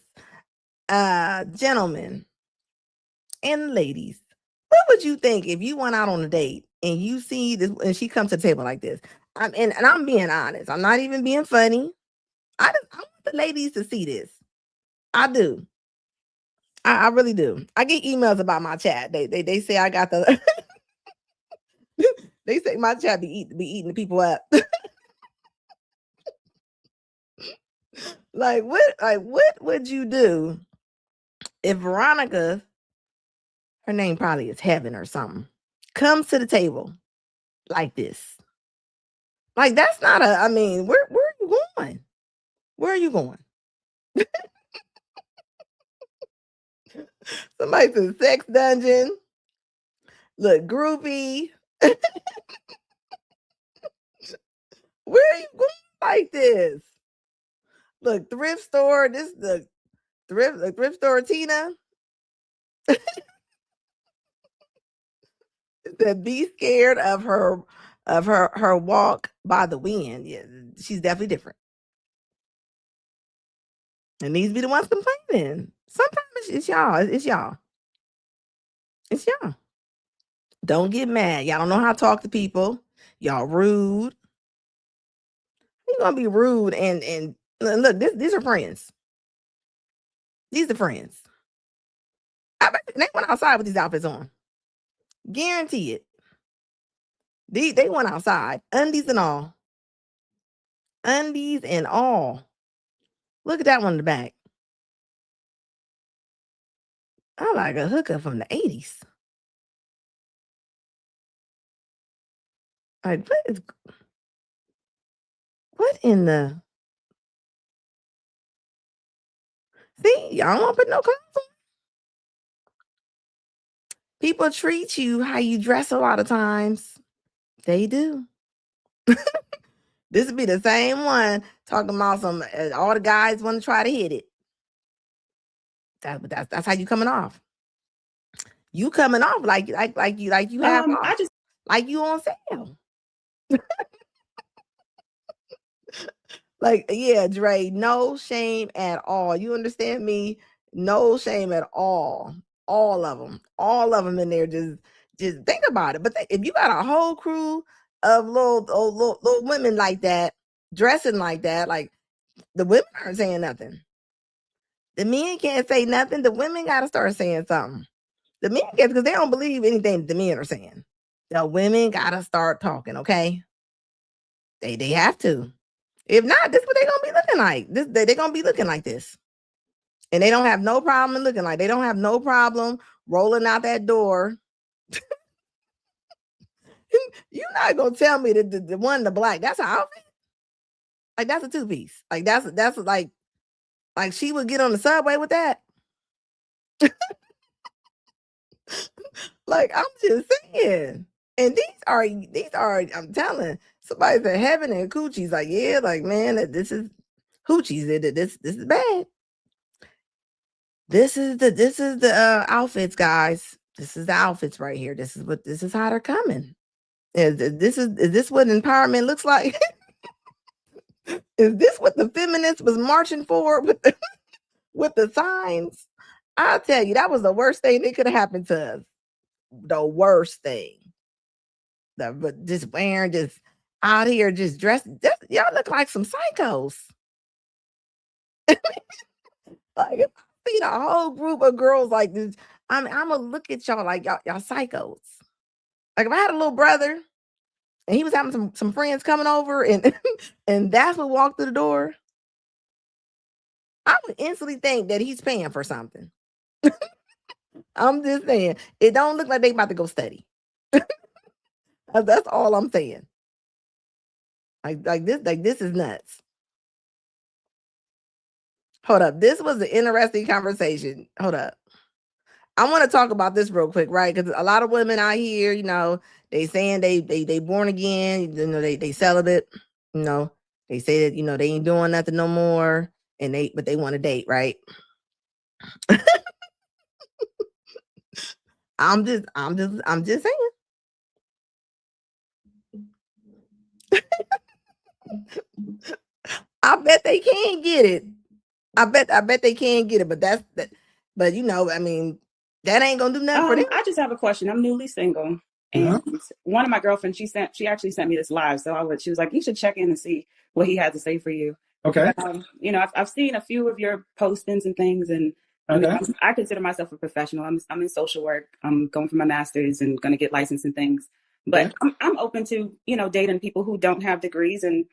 Gentlemen and ladies, What would you think if you went out on a date and you see this and she comes to the table like this? And I'm being honest. I'm not even being funny. I want the ladies to see this. I do. I really do. I get emails about my chat. They say I got the they say my chat be eating the people up. Like what would you do if Veronica, her name probably is Heaven or something, comes to the table like this? Like that's not a, I mean, where are you going? Where are you going? Somebody said sex dungeon. Look, groupie. Where are you going like this? Look, thrift store. This the thrift store Tina. That be scared of her walk by the wind. Yeah, she's definitely different. And these be the ones complaining. Sometimes it's y'all. It's y'all. It's y'all. Don't get mad. Y'all don't know how to talk to people. Y'all rude. You're gonna be rude and look, these are friends. These are friends. I bet they went outside with these outfits on. Guarantee it. They went outside, undies and all. Undies and all. Look at that one in the back. I like a hooker from the 80s. Like what in the see? Y'all don't want to put no clothes on. People treat you how you dress a lot of times. They do. This would be the same one talking about some all the guys want to try to hit it. That's how you coming off. You coming off like you have off, like you on sale. Like, yeah, Dre, no shame at all. You understand me? No shame at all. All of them in there. Just think about it. But if you got a whole crew of little women like that, dressing like that, like the women aren't saying nothing. The men can't say nothing. The women got to start saying something. The men can't, because they don't believe anything the men are saying. The women got to start talking, okay? They have to. If not, this is what they're gonna be looking like. They're gonna be looking like this. And they don't have no problem looking like, they don't have no problem rolling out that door. You're not gonna tell me that the one in the black, that's an outfit. Like that's a two-piece. Like that's like she would get on the subway with that. Like I'm just saying. And these are, I'm telling, somebody said Heaven and Coochie's like, yeah, like man, this is Hoochie's. This is bad. This is the outfits, guys. This is the outfits right here. This is how they're coming. Is this what empowerment looks like? Is this what the feminists was marching for with the signs? I'll tell you, that was the worst thing that could have happened to us. The worst thing. But just wearing, just out here, just dressed. Y'all look like some psychos. Like if I see a whole group of girls like this, I'm gonna look at y'all like y'all psychos. Like if I had a little brother and he was having some friends coming over and and that's what walked through the door, I would instantly think that he's paying for something. I'm just saying, it don't look like they about to go study. That's all I'm saying. Like this is nuts. Hold up. This was an interesting conversation. Hold up. I want to talk about this real quick, right? Because a lot of women out here, they saying they born again, they celibate, they say that, they ain't doing nothing no more, but they want to date, right? I'm just saying. I bet they can get it. I bet they can get it, but but I mean, That ain't gonna do nothing for them. I just have a question. I'm newly single, and one of my girlfriends, she actually sent me this live. So she was like, you should check in and see what he had to say for you. Okay. You know, I've seen a few of your postings and things, and I mean, I consider myself a professional. I'm in social work. I'm going for my master's and going to get licensed and things. But I'm open to, you know, dating people who don't have degrees, and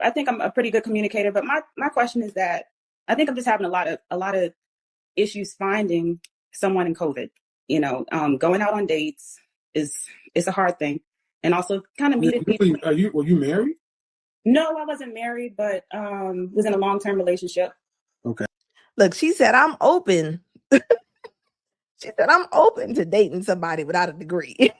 I think I'm a pretty good communicator. But my question is that I think I'm just having a lot of issues finding someone in COVID. You know, going out on dates is a hard thing, and also kind of meeting people. Were you married? No, I wasn't married, but was in a long-term relationship. Okay. Look, she said I'm open. She said I'm open to dating somebody without a degree.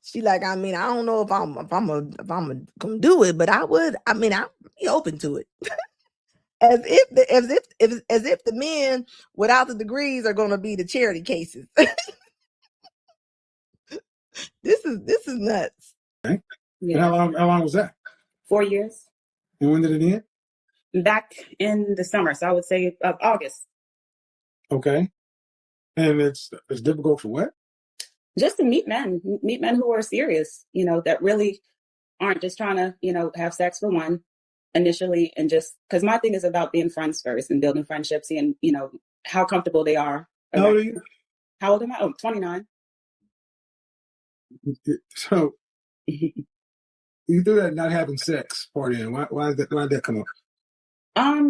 She like, I mean, I don't know if I'm gonna do it, but I would. I mean, I'd be open to it. As if the men without the degrees are gonna be the charity cases. This is nuts. Okay. Yeah. And how long was that? 4 years. And when did it end? Back in the summer, so I would say August. Okay. And it's difficult for what? Just to meet men who are serious, you know, that really aren't just trying to, you know, have sex for one initially, and just because my thing is about being friends first and building friendships, and you know how comfortable they are. How old are you? How old am I? Oh, 29. So you threw that not having sex part in. Why did that come up?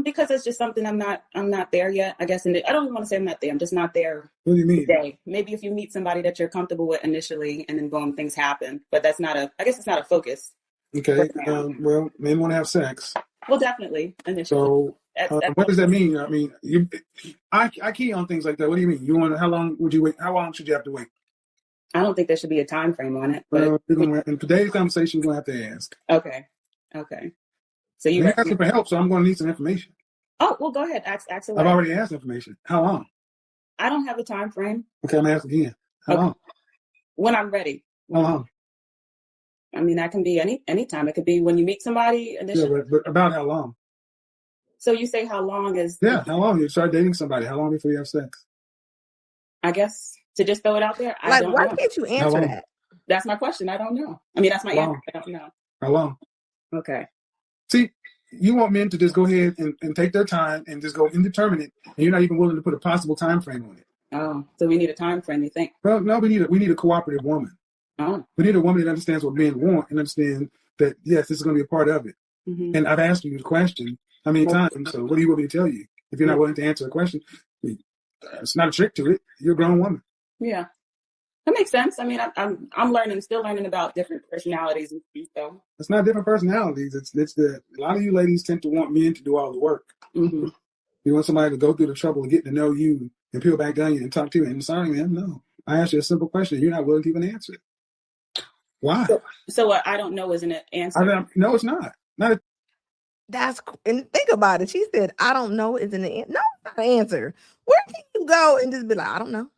Because it's just something I'm not there yet, I guess. And I don't even want to say I'm not there. I'm just not there. What do you mean? Today. Maybe if you meet somebody that you're comfortable with initially, and then boom, things happen. But that's not I guess it's not a focus. Okay. Well, men want to have sex. Well, definitely initially. So what does that mean? I mean, I key on things like that. What do you mean? How long would you wait? How long should you have to wait? I don't think there should be a time frame on it. But in today's conversation, you're going to have to ask. Okay. So you asking for help, so I'm going to need some information. Oh, well, go ahead. Ask away. I've already asked information. How long? I don't have a time frame. Okay, I'm asking again. How long? When I'm ready. How long? I mean, that can be any time. It could be when you meet somebody initially. Yeah, but about how long? So you say how long is... Yeah, how long? You start dating somebody. How long before you have sex? I guess to just throw it out there, I don't know. Why can't you answer that? That's my question. I don't know. I mean, that's my answer. I don't know. How long? Okay. See, you want men to just go ahead and take their time and just go indeterminate, and you're not even willing to put a possible time frame on it. Oh, so we need a time frame, you think? Well, no, we need a cooperative woman. Oh. We need a woman that understands what men want and understand that, yes, this is going to be a part of it. Mm-hmm. And I've asked you the question how many times, so what do you want me to tell you? If you're not willing to answer a question, it's not a trick to it. You're a grown woman. Yeah. That makes sense. I mean, I'm still learning about different personalities and stuff. It's not different personalities. It's a lot of you ladies tend to want men to do all the work. Mm-hmm. You want somebody to go through the trouble of getting to know you and peel back down you and talk to you. And sorry, man, no. I asked you a simple question. You're not willing to even answer it. Why? So I don't know isn't an answer. No, it's not. And think about it. She said, "I don't know isn't an answer." No, it's not an answer. Where can you go and just be like, "I don't know"?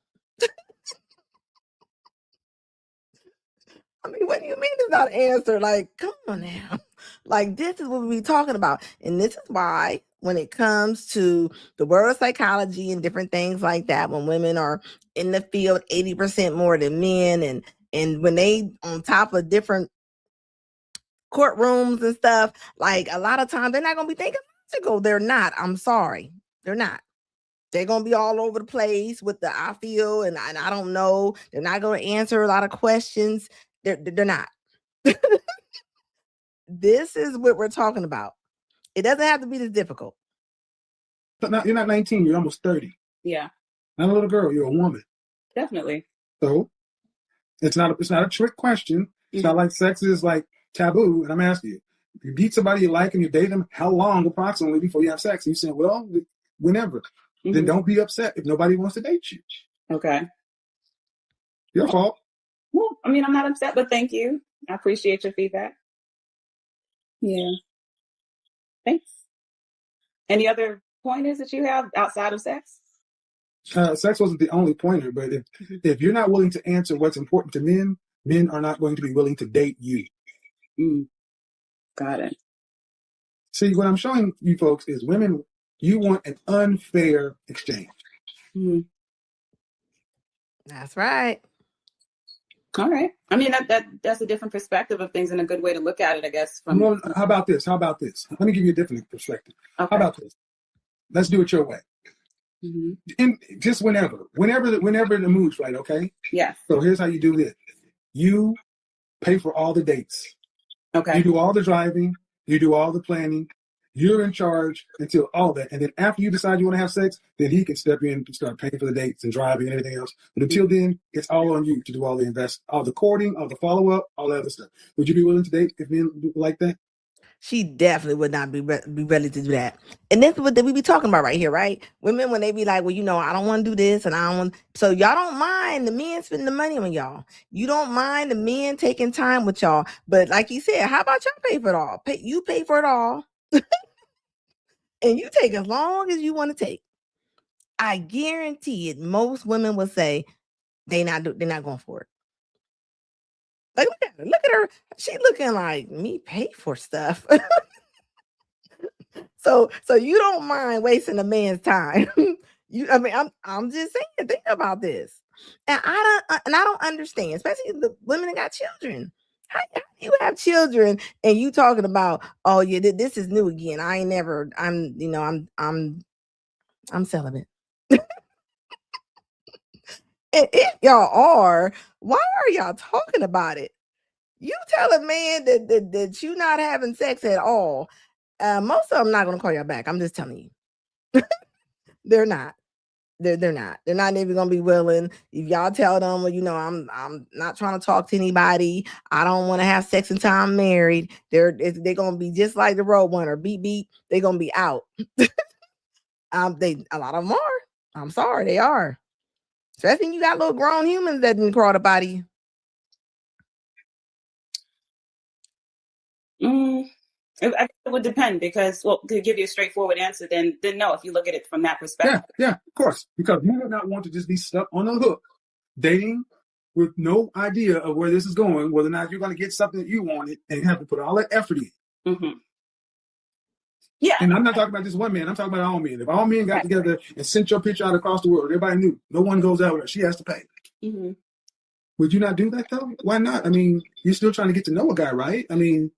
I mean, what do you mean it's not an answer? Like, come on now. Like, this is what we be talking about. And this is why when it comes to the world of psychology and different things like that, when women are in the field 80% more than men, and when they on top of different courtrooms and stuff, like a lot of times they're not going to be thinking to go. They're not. I'm sorry. They're not. They're going to be all over the place with the I feel and I don't know. They're not going to answer a lot of questions. They're not. This is what we're talking about. It doesn't have to be this difficult. But you're not 19. You're almost 30. Yeah. Not a little girl. You're a woman. Definitely. So it's not a trick question. It's not like sex is like taboo. And I'm asking you, if you meet somebody you like and you date them, how long approximately before you have sex? And you say, well, whenever. Mm-hmm. Then don't be upset if nobody wants to date you. Okay. Your fault. Well, I mean, I'm not upset, but thank you. I appreciate your feedback. Yeah. Thanks. Any other pointers that you have outside of sex? Sex wasn't the only pointer, but if you're not willing to answer what's important to men, men are not going to be willing to date you. Got it. See, what I'm showing you folks is women, you want an unfair exchange. Mm-hmm. That's right. All right. I mean, that's a different perspective of things and a good way to look at it, I guess. Well, how about this? Let me give you a different perspective. Okay. How about this? Let's do it your way. Mm-hmm. And just whenever the mood's right, okay? Yes. So here's how you do this. You pay for all the dates. Okay. You do all the driving. You do all the planning. You're in charge until all that. And then after you decide you want to have sex, then he can step in and start paying for the dates and driving and everything else. But until then, it's all on you to do all the courting, all the follow-up, all that other stuff. Would you be willing to date if men like that? She definitely would not be ready to do that. And that's what we be talking about right here, right? Women, when they be like, well, I don't want to do this and I don't want. So y'all don't mind the men spending the money on y'all. You don't mind the men taking time with y'all. But like you said, how about y'all pay for it all? You pay for it all. And you take as long as you want to take. I guarantee it. Most women will say they're not going for it. Like, look at her. She looking like me pay for stuff. So you don't mind wasting a man's time. I'm just saying, think about this. And I don't understand, especially the women that got children. How you have children and you talking about, oh yeah, this is new again. I'm celibate. And if y'all are, why are y'all talking about it? You tell a man that you not having sex at all. Most of them not gonna call y'all back. I'm just telling you. They're not. They're not. They're not even gonna be willing. If y'all tell them, well, I'm not trying to talk to anybody. I don't want to have sex until I'm married. They're gonna be just like the Roadrunner. Beep beep. They're gonna be out. A lot of them are. I'm sorry, they are. Especially when you got little grown humans that didn't crawl the body. I guess it would depend because, well, to give you a straightforward answer, then no, if you look at it from that perspective. Yeah, of course. Because you would not want to just be stuck on the hook, dating with no idea of where this is going, whether or not you're going to get something that you wanted and have to put all that effort in. Mm-hmm. Yeah. And I'm not talking about just one man. I'm talking about all men. If all men got together and sent your picture out across the world, everybody knew. No one goes out with her. She has to pay. Mm-hmm. Would you not do that, though? Why not? I mean, you're still trying to get to know a guy, right? I mean...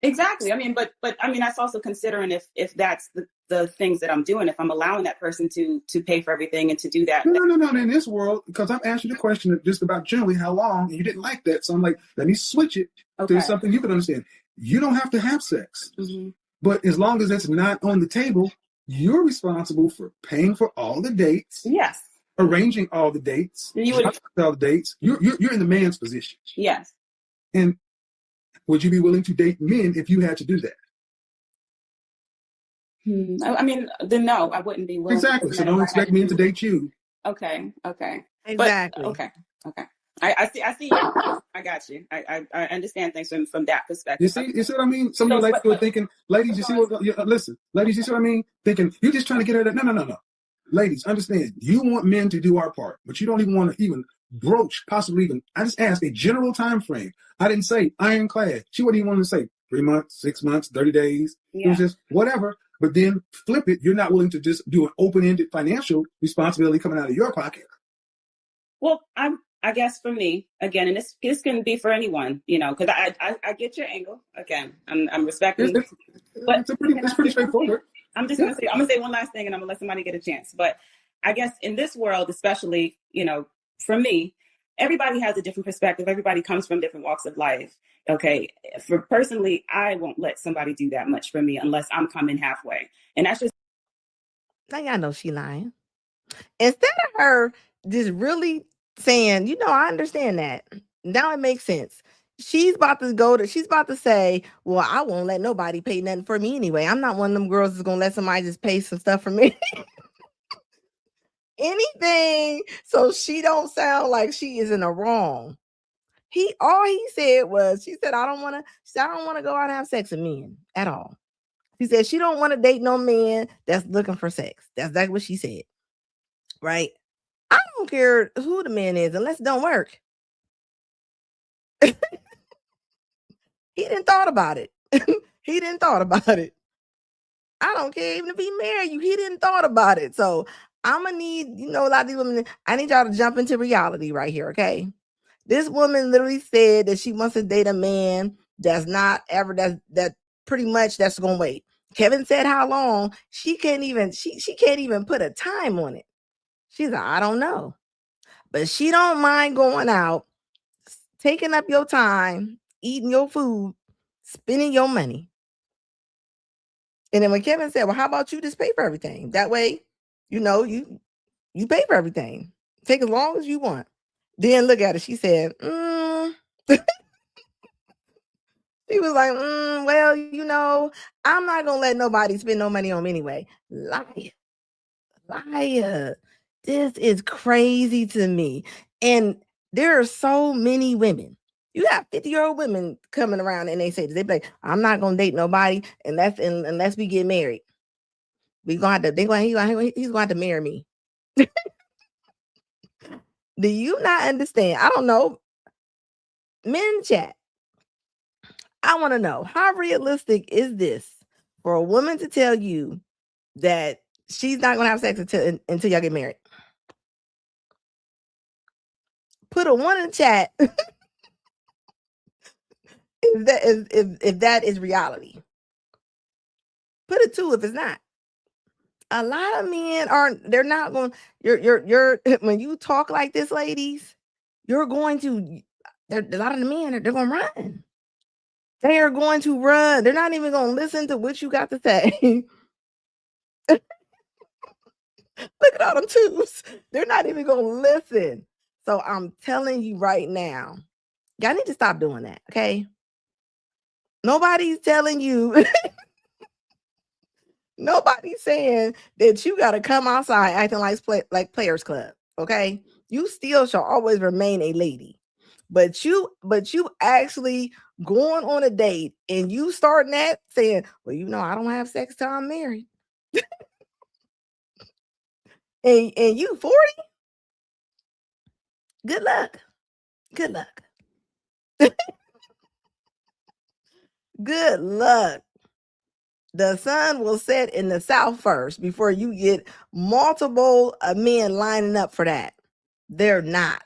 Exactly. I mean, but I mean, that's also considering if that's the things that I'm doing, if I'm allowing that person to pay for everything and to do that. No. In this world, because I'm asking the question just about generally how long, and you didn't like that. So I'm like, let me switch it to something you can understand. You don't have to have sex. Mm-hmm. But as long as it's not on the table, you're responsible for paying for all the dates. Yes. Arranging all the dates. All the dates. You're in the man's position. Yes. And would you be willing to date men if you had to do that? I mean, then no, I wouldn't be willing. Exactly. So don't expect men to date you. Okay. Exactly. But, okay. I see. I got you. I understand things from that perspective. You see what I mean? Some of you ladies are thinking, ladies, you see what? Listen, ladies, you see what I mean? Thinking you're just trying to get her. No. Ladies, understand. You want men to do our part, but you don't even want to even broach, possibly even. I just asked a general time frame. I didn't say ironclad. She wouldn't even want to say 3 months, 6 months, 30 days. Yeah. It was just whatever. But then flip it. You're not willing to just do an open-ended financial responsibility coming out of your pocket. Well, I guess for me, again, and this can be for anyone, because I get your angle. Again, I'm respecting. It's pretty straightforward. I'm just gonna say one last thing, and I'm gonna let somebody get a chance. But I guess in this world, especially, for me, everybody has a different perspective. Everybody comes from different walks of life. Okay, for personally, I won't let somebody do that much for me unless I'm coming halfway, and that's just. Now y'all know she lying. Instead of her just really saying, I understand that. Now it makes sense. She's about to say, well, I won't let nobody pay nothing for me anyway. I'm not one of them girls that's going to let somebody just pay some stuff for me. Anything. So she don't sound like she is in the wrong. All he said was, she said, I don't want to go out and have sex with men at all. She said she don't want to date no man that's looking for sex. That's exactly what she said. Right? I don't care who the man is unless it don't work. He didn't thought about it. He didn't thought about it. I don't care even if he married you. He didn't thought about it. So I'm gonna need, a lot of these women, I need y'all to jump into reality right here, okay? This woman literally said that she wants to date a man that's not ever, that pretty much that's gonna wait. Kevin said how long. She can't even put a time on it. She's like, I don't know. But she don't mind going out, taking up your time, eating your food, spending your money. And then when Kevin said, well, how about you just pay for everything? That way, you pay for everything. Take as long as you want. Then look at her. She said, She was like, well, I'm not going to let nobody spend no money on me anyway. Liar. This is crazy to me. And there are so many women. You got 50-year-old women coming around and they say, they be like, I'm not going to date nobody unless we get married. He's going to have to marry me. Do you not understand? I don't know. Men chat. I want to know, how realistic is this for a woman to tell you that she's not going to have sex until y'all get married? Put a 1 in the chat if that is reality. Put a 2 if it's not. A lot of men they're not going, you're when you talk like this, ladies, you're going to, a lot of the men, they're going to run. They are going to run. They're not even going to listen to what you got to say. Look at all them 2s. They're not even going to listen. So I'm telling you right now, y'all need to stop doing that, okay? Nobody's telling you, nobody's saying that you got to come outside acting like Players Club, okay? You still shall always remain a lady. But you actually going on a date and you starting that saying, well, I don't have sex till I'm married. and you 40? Good luck. Good luck. Good luck. The sun will set in the south first before you get multiple men lining up for that. They're not.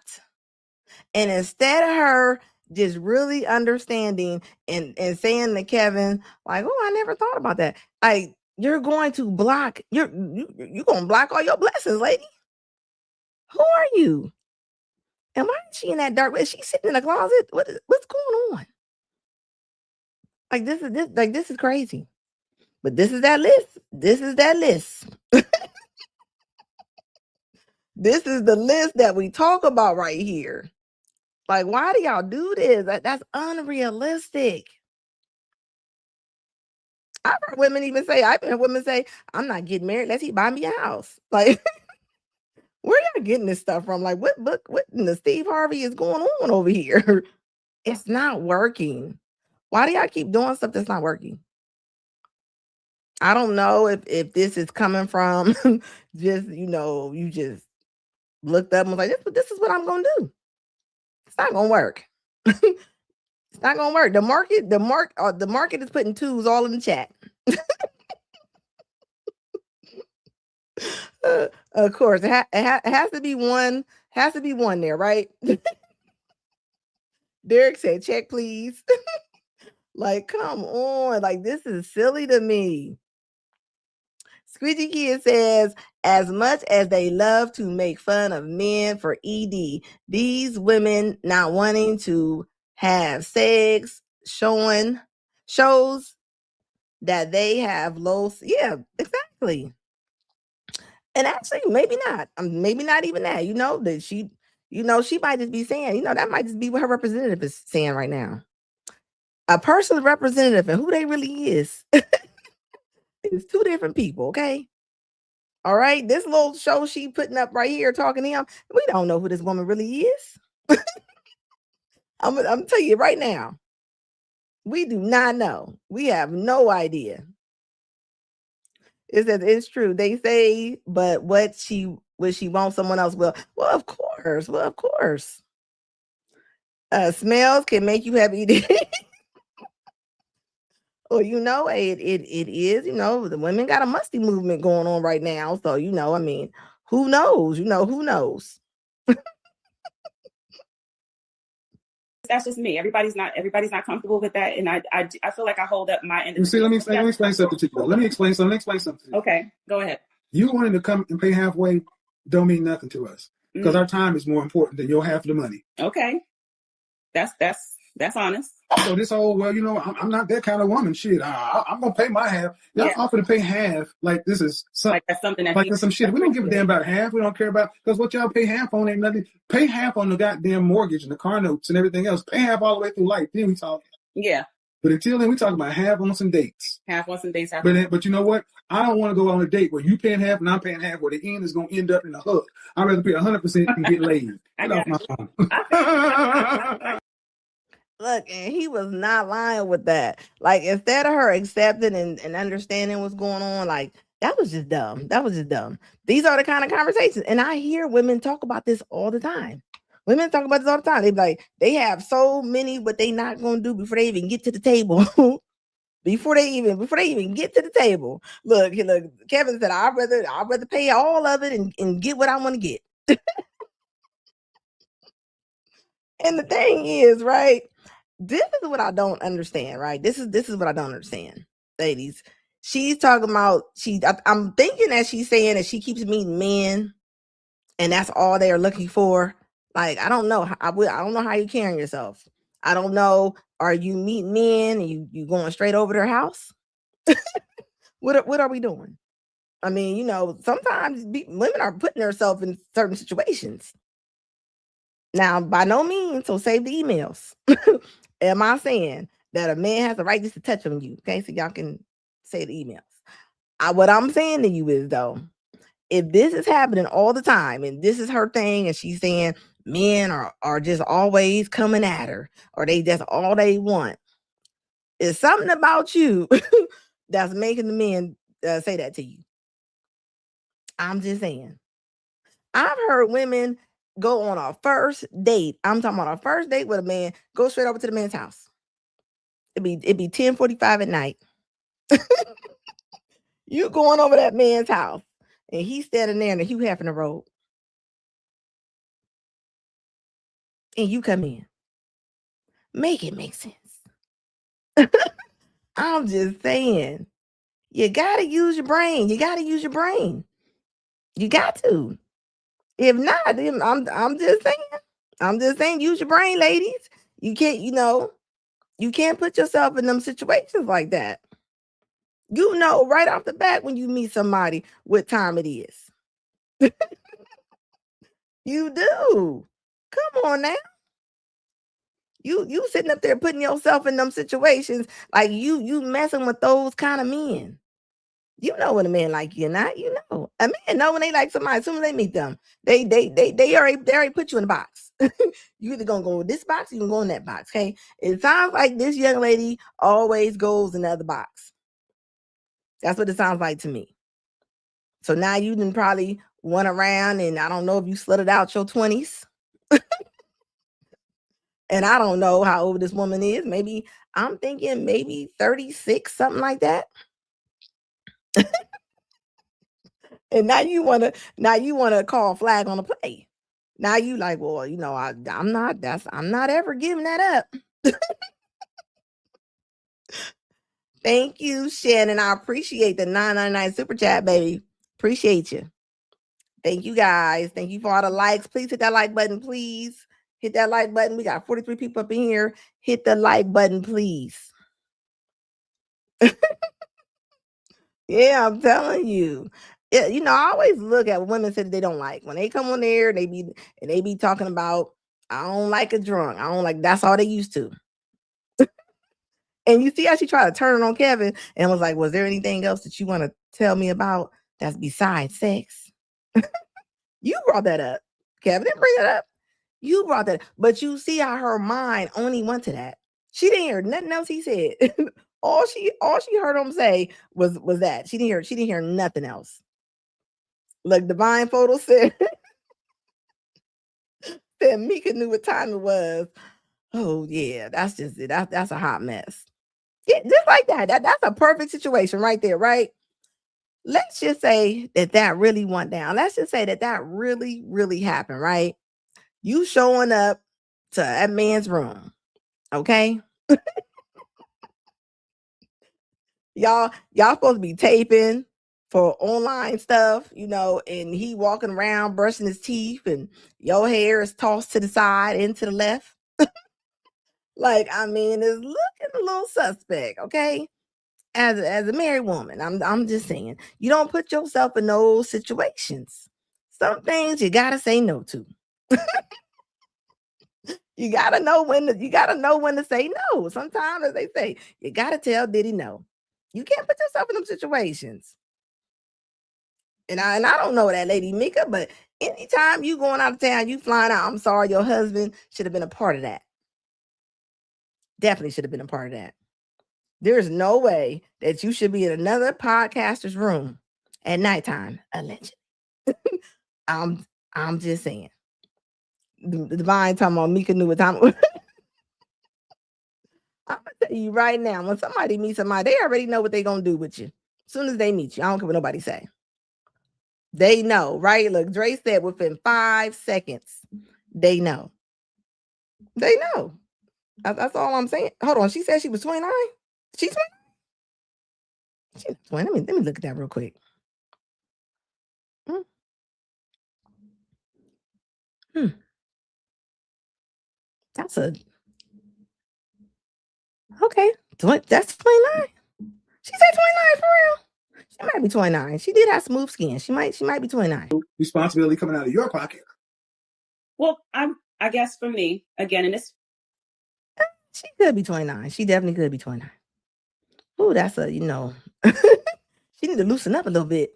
And instead of her just really understanding and saying to Kevin, like, oh, I never thought about that. Like, you're going to block, you're going to block all your blessings, lady. Who are you? And why is she in that dark? Is she sitting in a closet? What's going on? Like, this is crazy. But this is that list. This is that list. This is the list that we talk about right here. Like, why do y'all do this? That's unrealistic. I've heard women say, I'm not getting married unless he buy me a house. Like, where y'all getting this stuff from? Like, what in the Steve Harvey is going on over here? It's not working. Why do y'all keep doing stuff that's not working? I don't know if this is coming from just, you just looked up and was like, this is what I'm going to do. It's not going to work. It's not going to work. The market is putting 2s all in the chat. Of course, it has to be one. Has to be one there, right? Derek said, check, please. Like, come on. Like, this is silly to me. Squeegee Kid says, as much as they love to make fun of men for ED, these women not wanting to have sex shows that they have low. Yeah, exactly. And actually, maybe not. Maybe not even that. That she might just be saying, that might just be what her representative is saying right now. A personal representative and who they really is 2 different people, okay? All right, this little show she putting up right here talking to him, we don't know who this woman really is. I'm telling you right now, we do not know. We have no idea. It says it's true. They say, but what she wants someone else will. Well, of course. Smells can make you have ED. Well, it is, the women got a musty movement going on right now. So, who knows? Who knows? That's just me. Everybody's not comfortable with that, and I feel like I hold up my end of You the see, deal. let me explain something to you. Though. Let me explain something to you. Okay, go ahead. You wanting to come and pay halfway don't mean nothing to us because our time is more important than your half of the money. Okay, that's honest. So this whole, well, I'm not that kind of woman. Shit, I'm gonna pay my half. Y'all offer to pay half, like this is something. Like that's something that like there's some shit. We don't give a damn about half. We don't care about because what y'all pay half on ain't nothing. Pay half on the goddamn mortgage and the car notes and everything else. Pay half all the way through life. Then we talk. Yeah. But until then, we talk about half on some dates. Half on some dates. But you know what? I don't want to go on a date where you paying half and I'm paying half, where the end is going to end up in a hug. I'd rather pay 100% and get laid. Get off my phone. Look, and he was not lying with that. Like, instead of her accepting and understanding what's going on, like, that was just dumb. These are the kind of conversations. And I hear women talk about this all the time. Women talk about this all the time. They be like, they have so many what they not going to do before they even get to the table. Before they even get to the table. Look, Kevin said, I'd rather pay all of it and get what I want to get. And the thing is, right? This is what I don't understand, right? This is what I don't understand, ladies. She's talking about I'm thinking that she's saying that she keeps meeting men, and that's all they are looking for. Like, I don't know. I don't know how you're carrying yourself. I don't know. Are you meeting men and you going straight over their house? What are we doing? I mean, sometimes women are putting themselves in certain situations. Now, by no means, so save the emails. Am I saying that a man has the right just to touch on you? Okay, so y'all can say the emails. What I'm saying to you is, though, if this is happening all the time and this is her thing and she's saying men are just always coming at her or they just all they want, it's something about you that's making the men say that to you. I'm just saying. I've heard women go on a first date. I'm talking about a first date with a man, go straight over to the man's house. It'd be 10:45 at night. You going over that man's house and he's standing there in the Hugh Hefner robe. And you come in. Make it make sense. I'm just saying. You gotta use your brain. You got to. If not, then I'm just saying, use your brain, ladies. You can't, you can't put yourself in them situations like that. You know right off the bat when you meet somebody what time it is. You do. Come on now. You sitting up there putting yourself in them situations like you messing with those kind of men. You know when a man like you or not, A man know when they like somebody as soon as they meet them. They already put you in a box. You either gonna go in this box or you gonna go in that box. Okay. It sounds like this young lady always goes in the other box. That's what it sounds like to me. So now you didn't probably went around and I don't know if you slutted out your 20s. And I don't know how old this woman is. Maybe I'm thinking maybe 36, something like that. And now you wanna call flag on the play. Now you like, well, I'm not ever giving that up. Thank you, Shannon. I appreciate the $9.99 super chat, baby. Appreciate you. Thank you, guys. Thank you for all the likes. Please hit that like button, please. Hit that like button. We got 43 people up in here. Hit the like button, please. Yeah, I'm telling you. Yeah, I always look at what women say that they don't like. When they come on there, they be talking about, I don't like a drunk. I don't like, that's all they used to. And you see how she tried to turn it on Kevin and was like, was there anything else that you want to tell me about that's besides sex? You brought that up. Kevin didn't bring that up. You brought that up. But you see how her mind only went to that. She didn't hear nothing else he said. all she heard him say was that. She didn't hear nothing else. Like Divine Photo said, that Mika knew what time it was. Oh yeah, that's just it. That's a hot mess. Yeah, just like that. That's a perfect situation right there, right? let's just say that really went down. Let's just say that really, really happened, right? You showing up to that man's room, okay? Y'all supposed to be taping for online stuff, and he walking around brushing his teeth and your hair is tossed to the side and to the left. Like, I mean, it's looking a little suspect, okay? As a married woman, I'm just saying, you don't put yourself in those situations. Some things you gotta say no to. You gotta know when to say no. Sometimes, as they say, you gotta tell Diddy no. You can't put yourself in them situations. And I don't know that lady Mika, but anytime you going out of town, you flying out, I'm sorry, your husband should have been a part of that. Definitely should have been a part of that. There's no way that you should be in another podcaster's room at nighttime, allegedly. I'm just saying. The Divine talking about Mika knew what time it was. I'm gonna tell you right now, when somebody meets somebody, they already know what they're gonna do with you. As soon as they meet you, I don't care what nobody say. They know, right? Look, Dre said within 5 seconds, they know. They know. That's all I'm saying. Hold on, she said she was 29. She's 20. She's 20. Let me look at that real quick. That's okay. That's 29. She said 29 for real. She might be 29. She did have smooth skin. She might be 29. Responsibility coming out of your pocket. Well, I guess for me, again, in this, she could be 29. She definitely could be 29. Oh, that's she need to loosen up a little bit.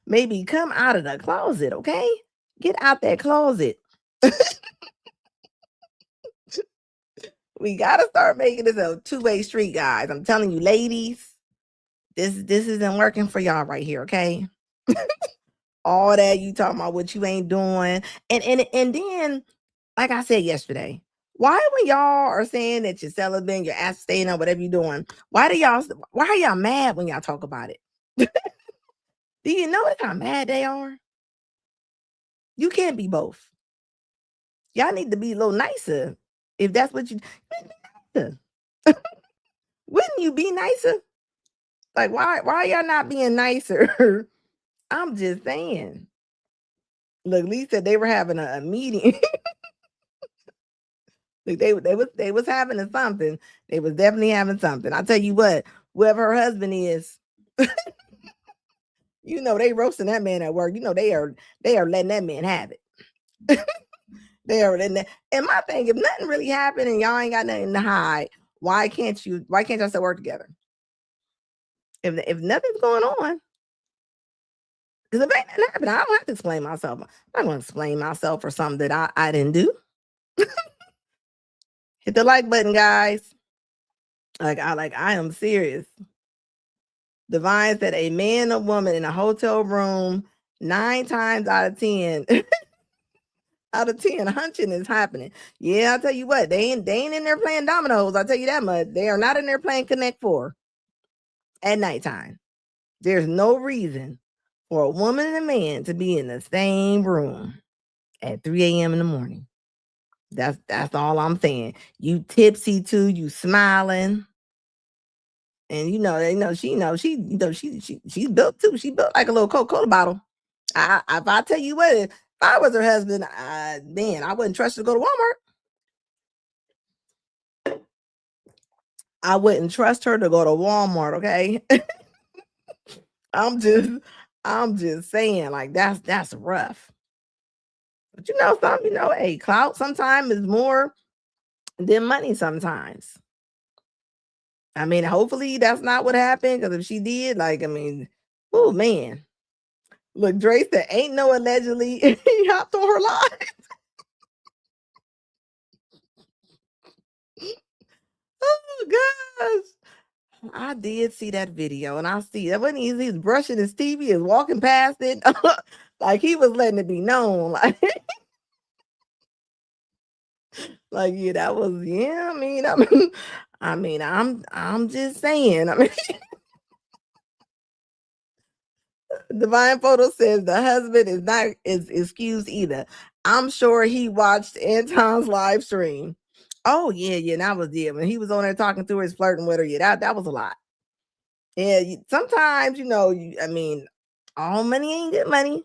Maybe come out of the closet, okay? Get out that closet. We gotta start making this a two-way street, guys. I'm telling you, ladies, this isn't working for y'all right here, okay? All that you talking about what you ain't doing. And then, like I said yesterday, why when y'all are saying that you're celibate, you're abstaining, or whatever you're doing, why are y'all mad when y'all talk about it? Do you know how mad they are? You can't be both. Y'all need to be a little nicer. If that's what you nicer. Wouldn't you be nicer? Like, why y'all not being nicer? I'm just saying. Look, Lee said they were having a meeting. Like they was having something. They was definitely having something. I tell you what, whoever her husband is, they roasting that man at work. They are letting that man have it. They are letting that. And my thing, if nothing really happened and y'all ain't got nothing to hide, why can't y'all still work together? If nothing's going on, because if ain't nothing happening, I don't have to explain myself. I'm not going to explain myself for something that I didn't do. Hit the like button, guys. I am serious. Divine said a man or woman in a hotel room 9 times out of 10 hunching is happening. Yeah, I'll tell you what, they ain't in there playing dominoes. I'll tell you that much. They are not in there playing Connect 4 at nighttime. There's no reason for a woman and a man to be in the same room at 3 a.m. in the morning. That's all I'm saying. You tipsy too, you smiling. And she's built too. She built like a little Coca-Cola bottle. If I tell you what, if I was her husband, man, I wouldn't trust her to go to Walmart. I wouldn't trust her to go to Walmart, okay? I'm just saying, like that's rough. But something, hey, clout sometimes is more than money sometimes. I mean, hopefully that's not what happened, because if she did, oh man. Look, Dre said, ain't no allegedly. He hopped on her live. Oh gosh. I did see that video, and I see that when he's brushing his teeth, he is walking past it. Like he was letting it be known. Yeah, that was, yeah, I'm just saying. Divine Photo says the husband is not excused either. I'm sure he watched Anton's live stream. Oh yeah, that was when he was on there talking to her, his flirting with her. Yeah, that was a lot. Yeah, sometimes I mean, all money ain't good money,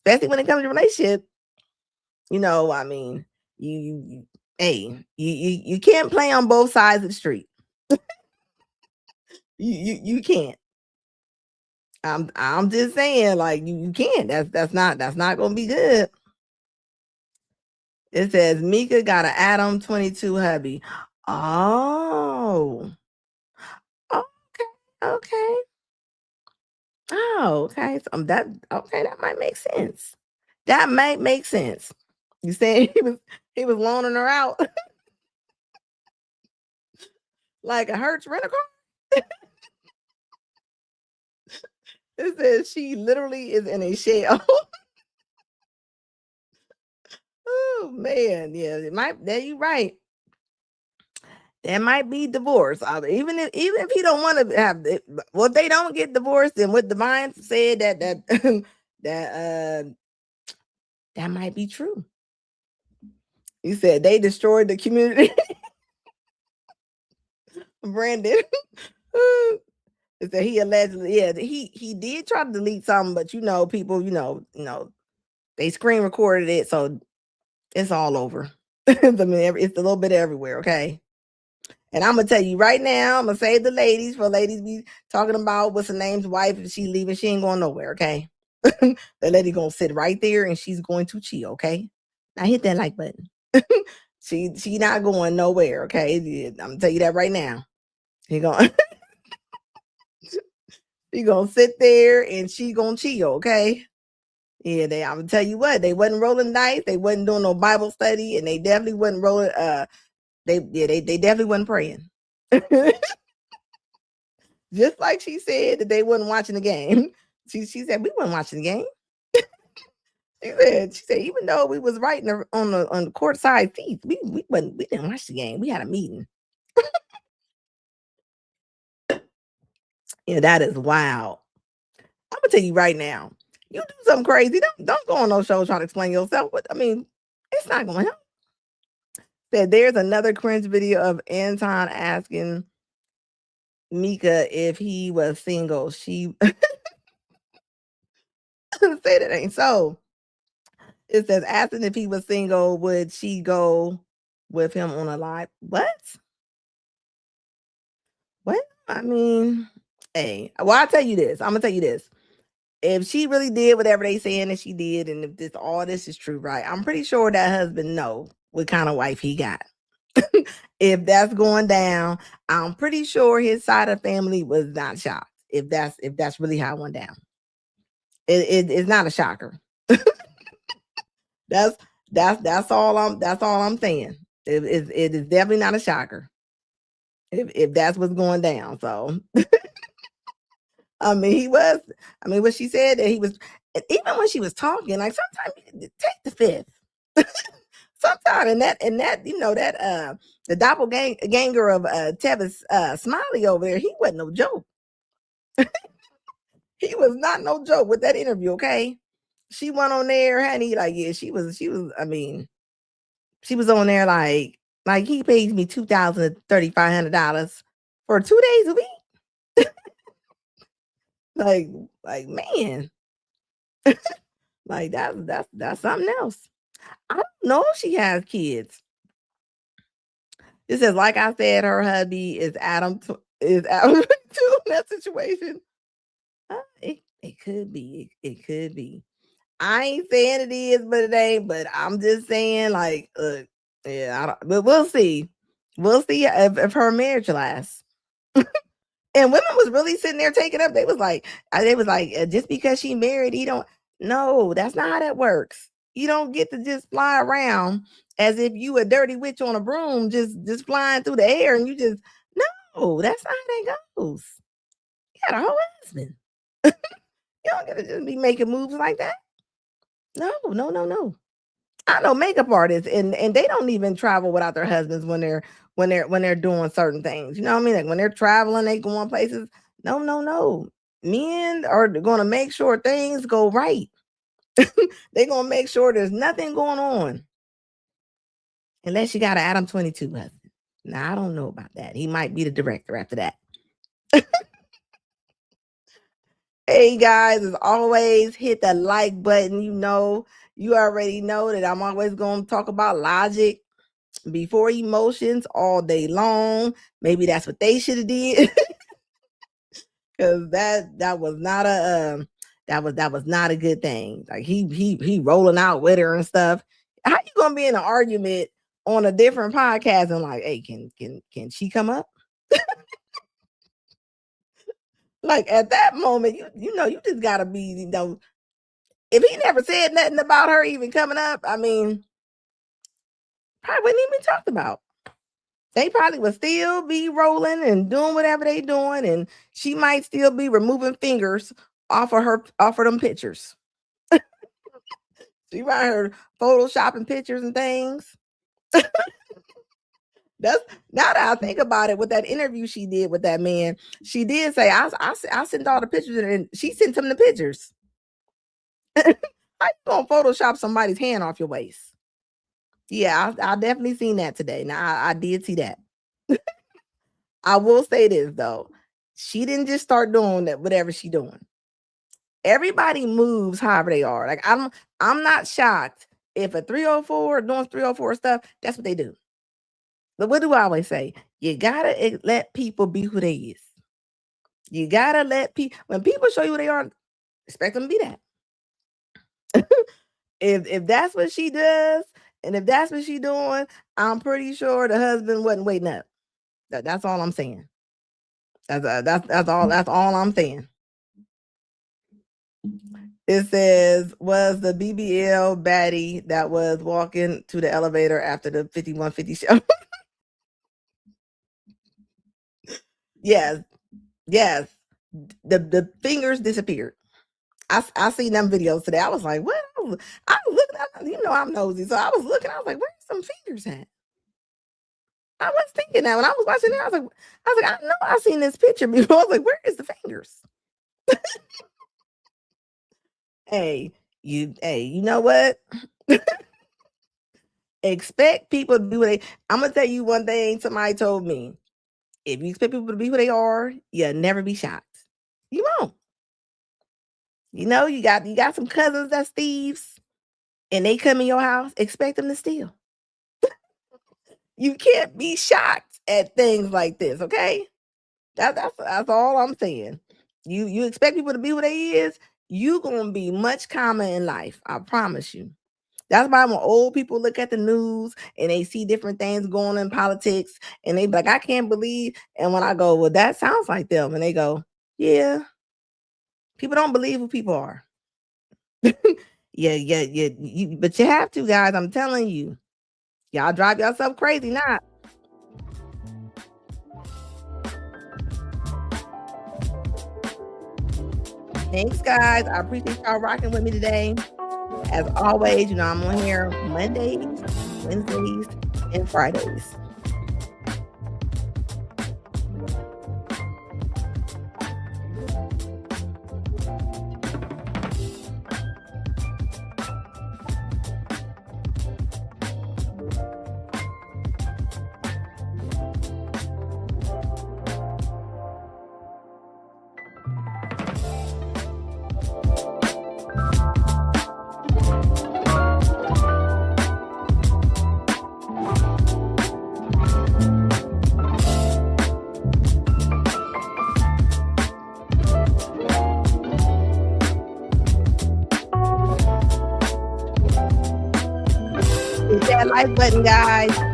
especially when it comes to relationship. I mean, you can't play on both sides of the street. you can't. I'm just saying, like you can't. That's not gonna be good. It says Mika got an Adam 22 hubby. Oh, okay. Oh, okay. So that might make sense. That might make sense. You saying he was loaning her out like a Hertz rental car? It says she literally is in a shell. Oh man, yeah, it might. There you right. There might be divorce. Even if he don't want to have it, well, if they don't get divorced, then what Divine said that that might be true. He said they destroyed the community. Brandon. Is that he allegedly, he did try to delete something, but people, they screen recorded it, so it's all over. I mean, it's a little bit everywhere, okay? And I'm gonna tell you right now, I'm gonna save the ladies for ladies be talking about what's her name's wife and she leaving, she ain't going nowhere, okay? The lady gonna sit right there and she's going to chill, okay? Now hit that like button. she not going nowhere, okay? I'm gonna tell you that right now. He gonna she gonna sit there and she gonna chill, okay? Yeah, I'm gonna tell you what, they wasn't rolling dice, they wasn't doing no Bible study, and they definitely wasn't rolling they definitely wasn't praying. Just like she said that they wasn't watching the game. She said we wasn't watching the game. She said even though we was right on the court side seats, we didn't watch the game. We had a meeting. Yeah, that is wild. I'm gonna tell you right now. You do something crazy. Don't go on those shows trying to explain yourself. But I mean, it's not gonna help. Said there's another cringe video of Anton asking Mika if he was single. She say that ain't so. It says asking if he was single, would she go with him on a live? What? I mean, hey, well, I'll tell you this. I'm gonna tell you this. If she really did whatever they saying that she did, and if all this is true, right? I'm pretty sure that husband know what kind of wife he got. If that's going down, I'm pretty sure his side of family was not shocked. If that's really how it went down, it's not a shocker. That's all I'm saying. It is definitely not a shocker. If that's what's going down, so I mean, what she said that he was, even when she was talking, like sometimes you take the fifth. Sometimes and that that the doppelganger of Tevis Smiley over there, he wasn't no joke. He was not no joke with that interview, okay? She went on there, honey, like she was I mean, she was on there like he pays me $2,500 for 2 days a week. like man. Like that's something else. I don't know if she has kids. It says, like I said, her hubby is Adam too in that situation. It could be. It could be. I ain't saying it is, but it ain't. But I'm just saying, like, yeah. But we'll see. We'll see if her marriage lasts. And women was really sitting there taking up. They was like, just because she married, he don't. No, that's not how that works. You don't get to just fly around as if you a dirty witch on a broom, just flying through the air, and you just no. That's not how that goes. You got a whole husband. You don't get to just be making moves like that. No. I know makeup artists, and they don't even travel without their husbands when they're doing certain things. You know what I mean? Like when they're traveling, they go on places. No. Men are going to make sure things go right. They're going to make sure there's nothing going on. Unless you got an Adam 22 husband. Now, I don't know about that. He might be the director after that. Hey, guys, as always, hit the like button. You already know that I'm always going to talk about logic before emotions all day long. Maybe that's what they should have did. Because that was not a good thing. Like he rolling out with her and stuff. How you gonna be in an argument on a different podcast and like, hey, can she come up? Like at that moment, you just gotta be, if he never said nothing about her even coming up, I mean, probably wouldn't even be talked about. They probably would still be rolling and doing whatever they doing, and she might still be removing fingers off of them pictures. She might her photoshopping pictures and things. That's now that I think about it, with that interview she did with that man, she did say, I sent all the pictures, and she sent him the pictures. How you gonna Photoshop somebody's hand off your waist? Yeah, I definitely seen that today. Now I did see that. I will say this though, she didn't just start doing that, whatever she doing. Everybody moves however they are. Like I'm not shocked if a 304 doing 304 stuff, that's what they do. But what do I always say? You gotta let people be who they is. You gotta let people, when people show you who they are, expect them to be that. If that's what she does, and if that's what she doing, I'm pretty sure the husband wasn't waiting up. That's all I'm saying. That's all I'm saying. It says, was the BBL baddie that was walking to the elevator after the 5150 show. Yes. The fingers disappeared. I seen them videos today. I was like, what? I was looking at, I'm nosy. So I was looking, I was like, where's some fingers at? I was thinking that when I was watching it, I was like, I know I've seen this picture before. I was like, where is the fingers? Hey, you know what? Expect people to be what they. I'm gonna tell you one thing somebody told me. If you expect people to be who they are, you'll never be shocked. You won't. You got some cousins that's thieves, and they come in your house, expect them to steal. You can't be shocked at things like this, okay? That's all I'm saying. You expect people to be who they is, you gonna be much calmer in life. I promise you. That's why when old people look at the news and they see different things going on in politics, and they be like, I can't believe. And when I go, well, that sounds like them, and they go, yeah. People don't believe who people are. Yeah. But you have to, guys. I'm telling you. Y'all drive yourself crazy now. Thanks, guys. I appreciate y'all rocking with me today. As always, I'm on here Mondays, Wednesdays, and Fridays. Hit that like button, guys.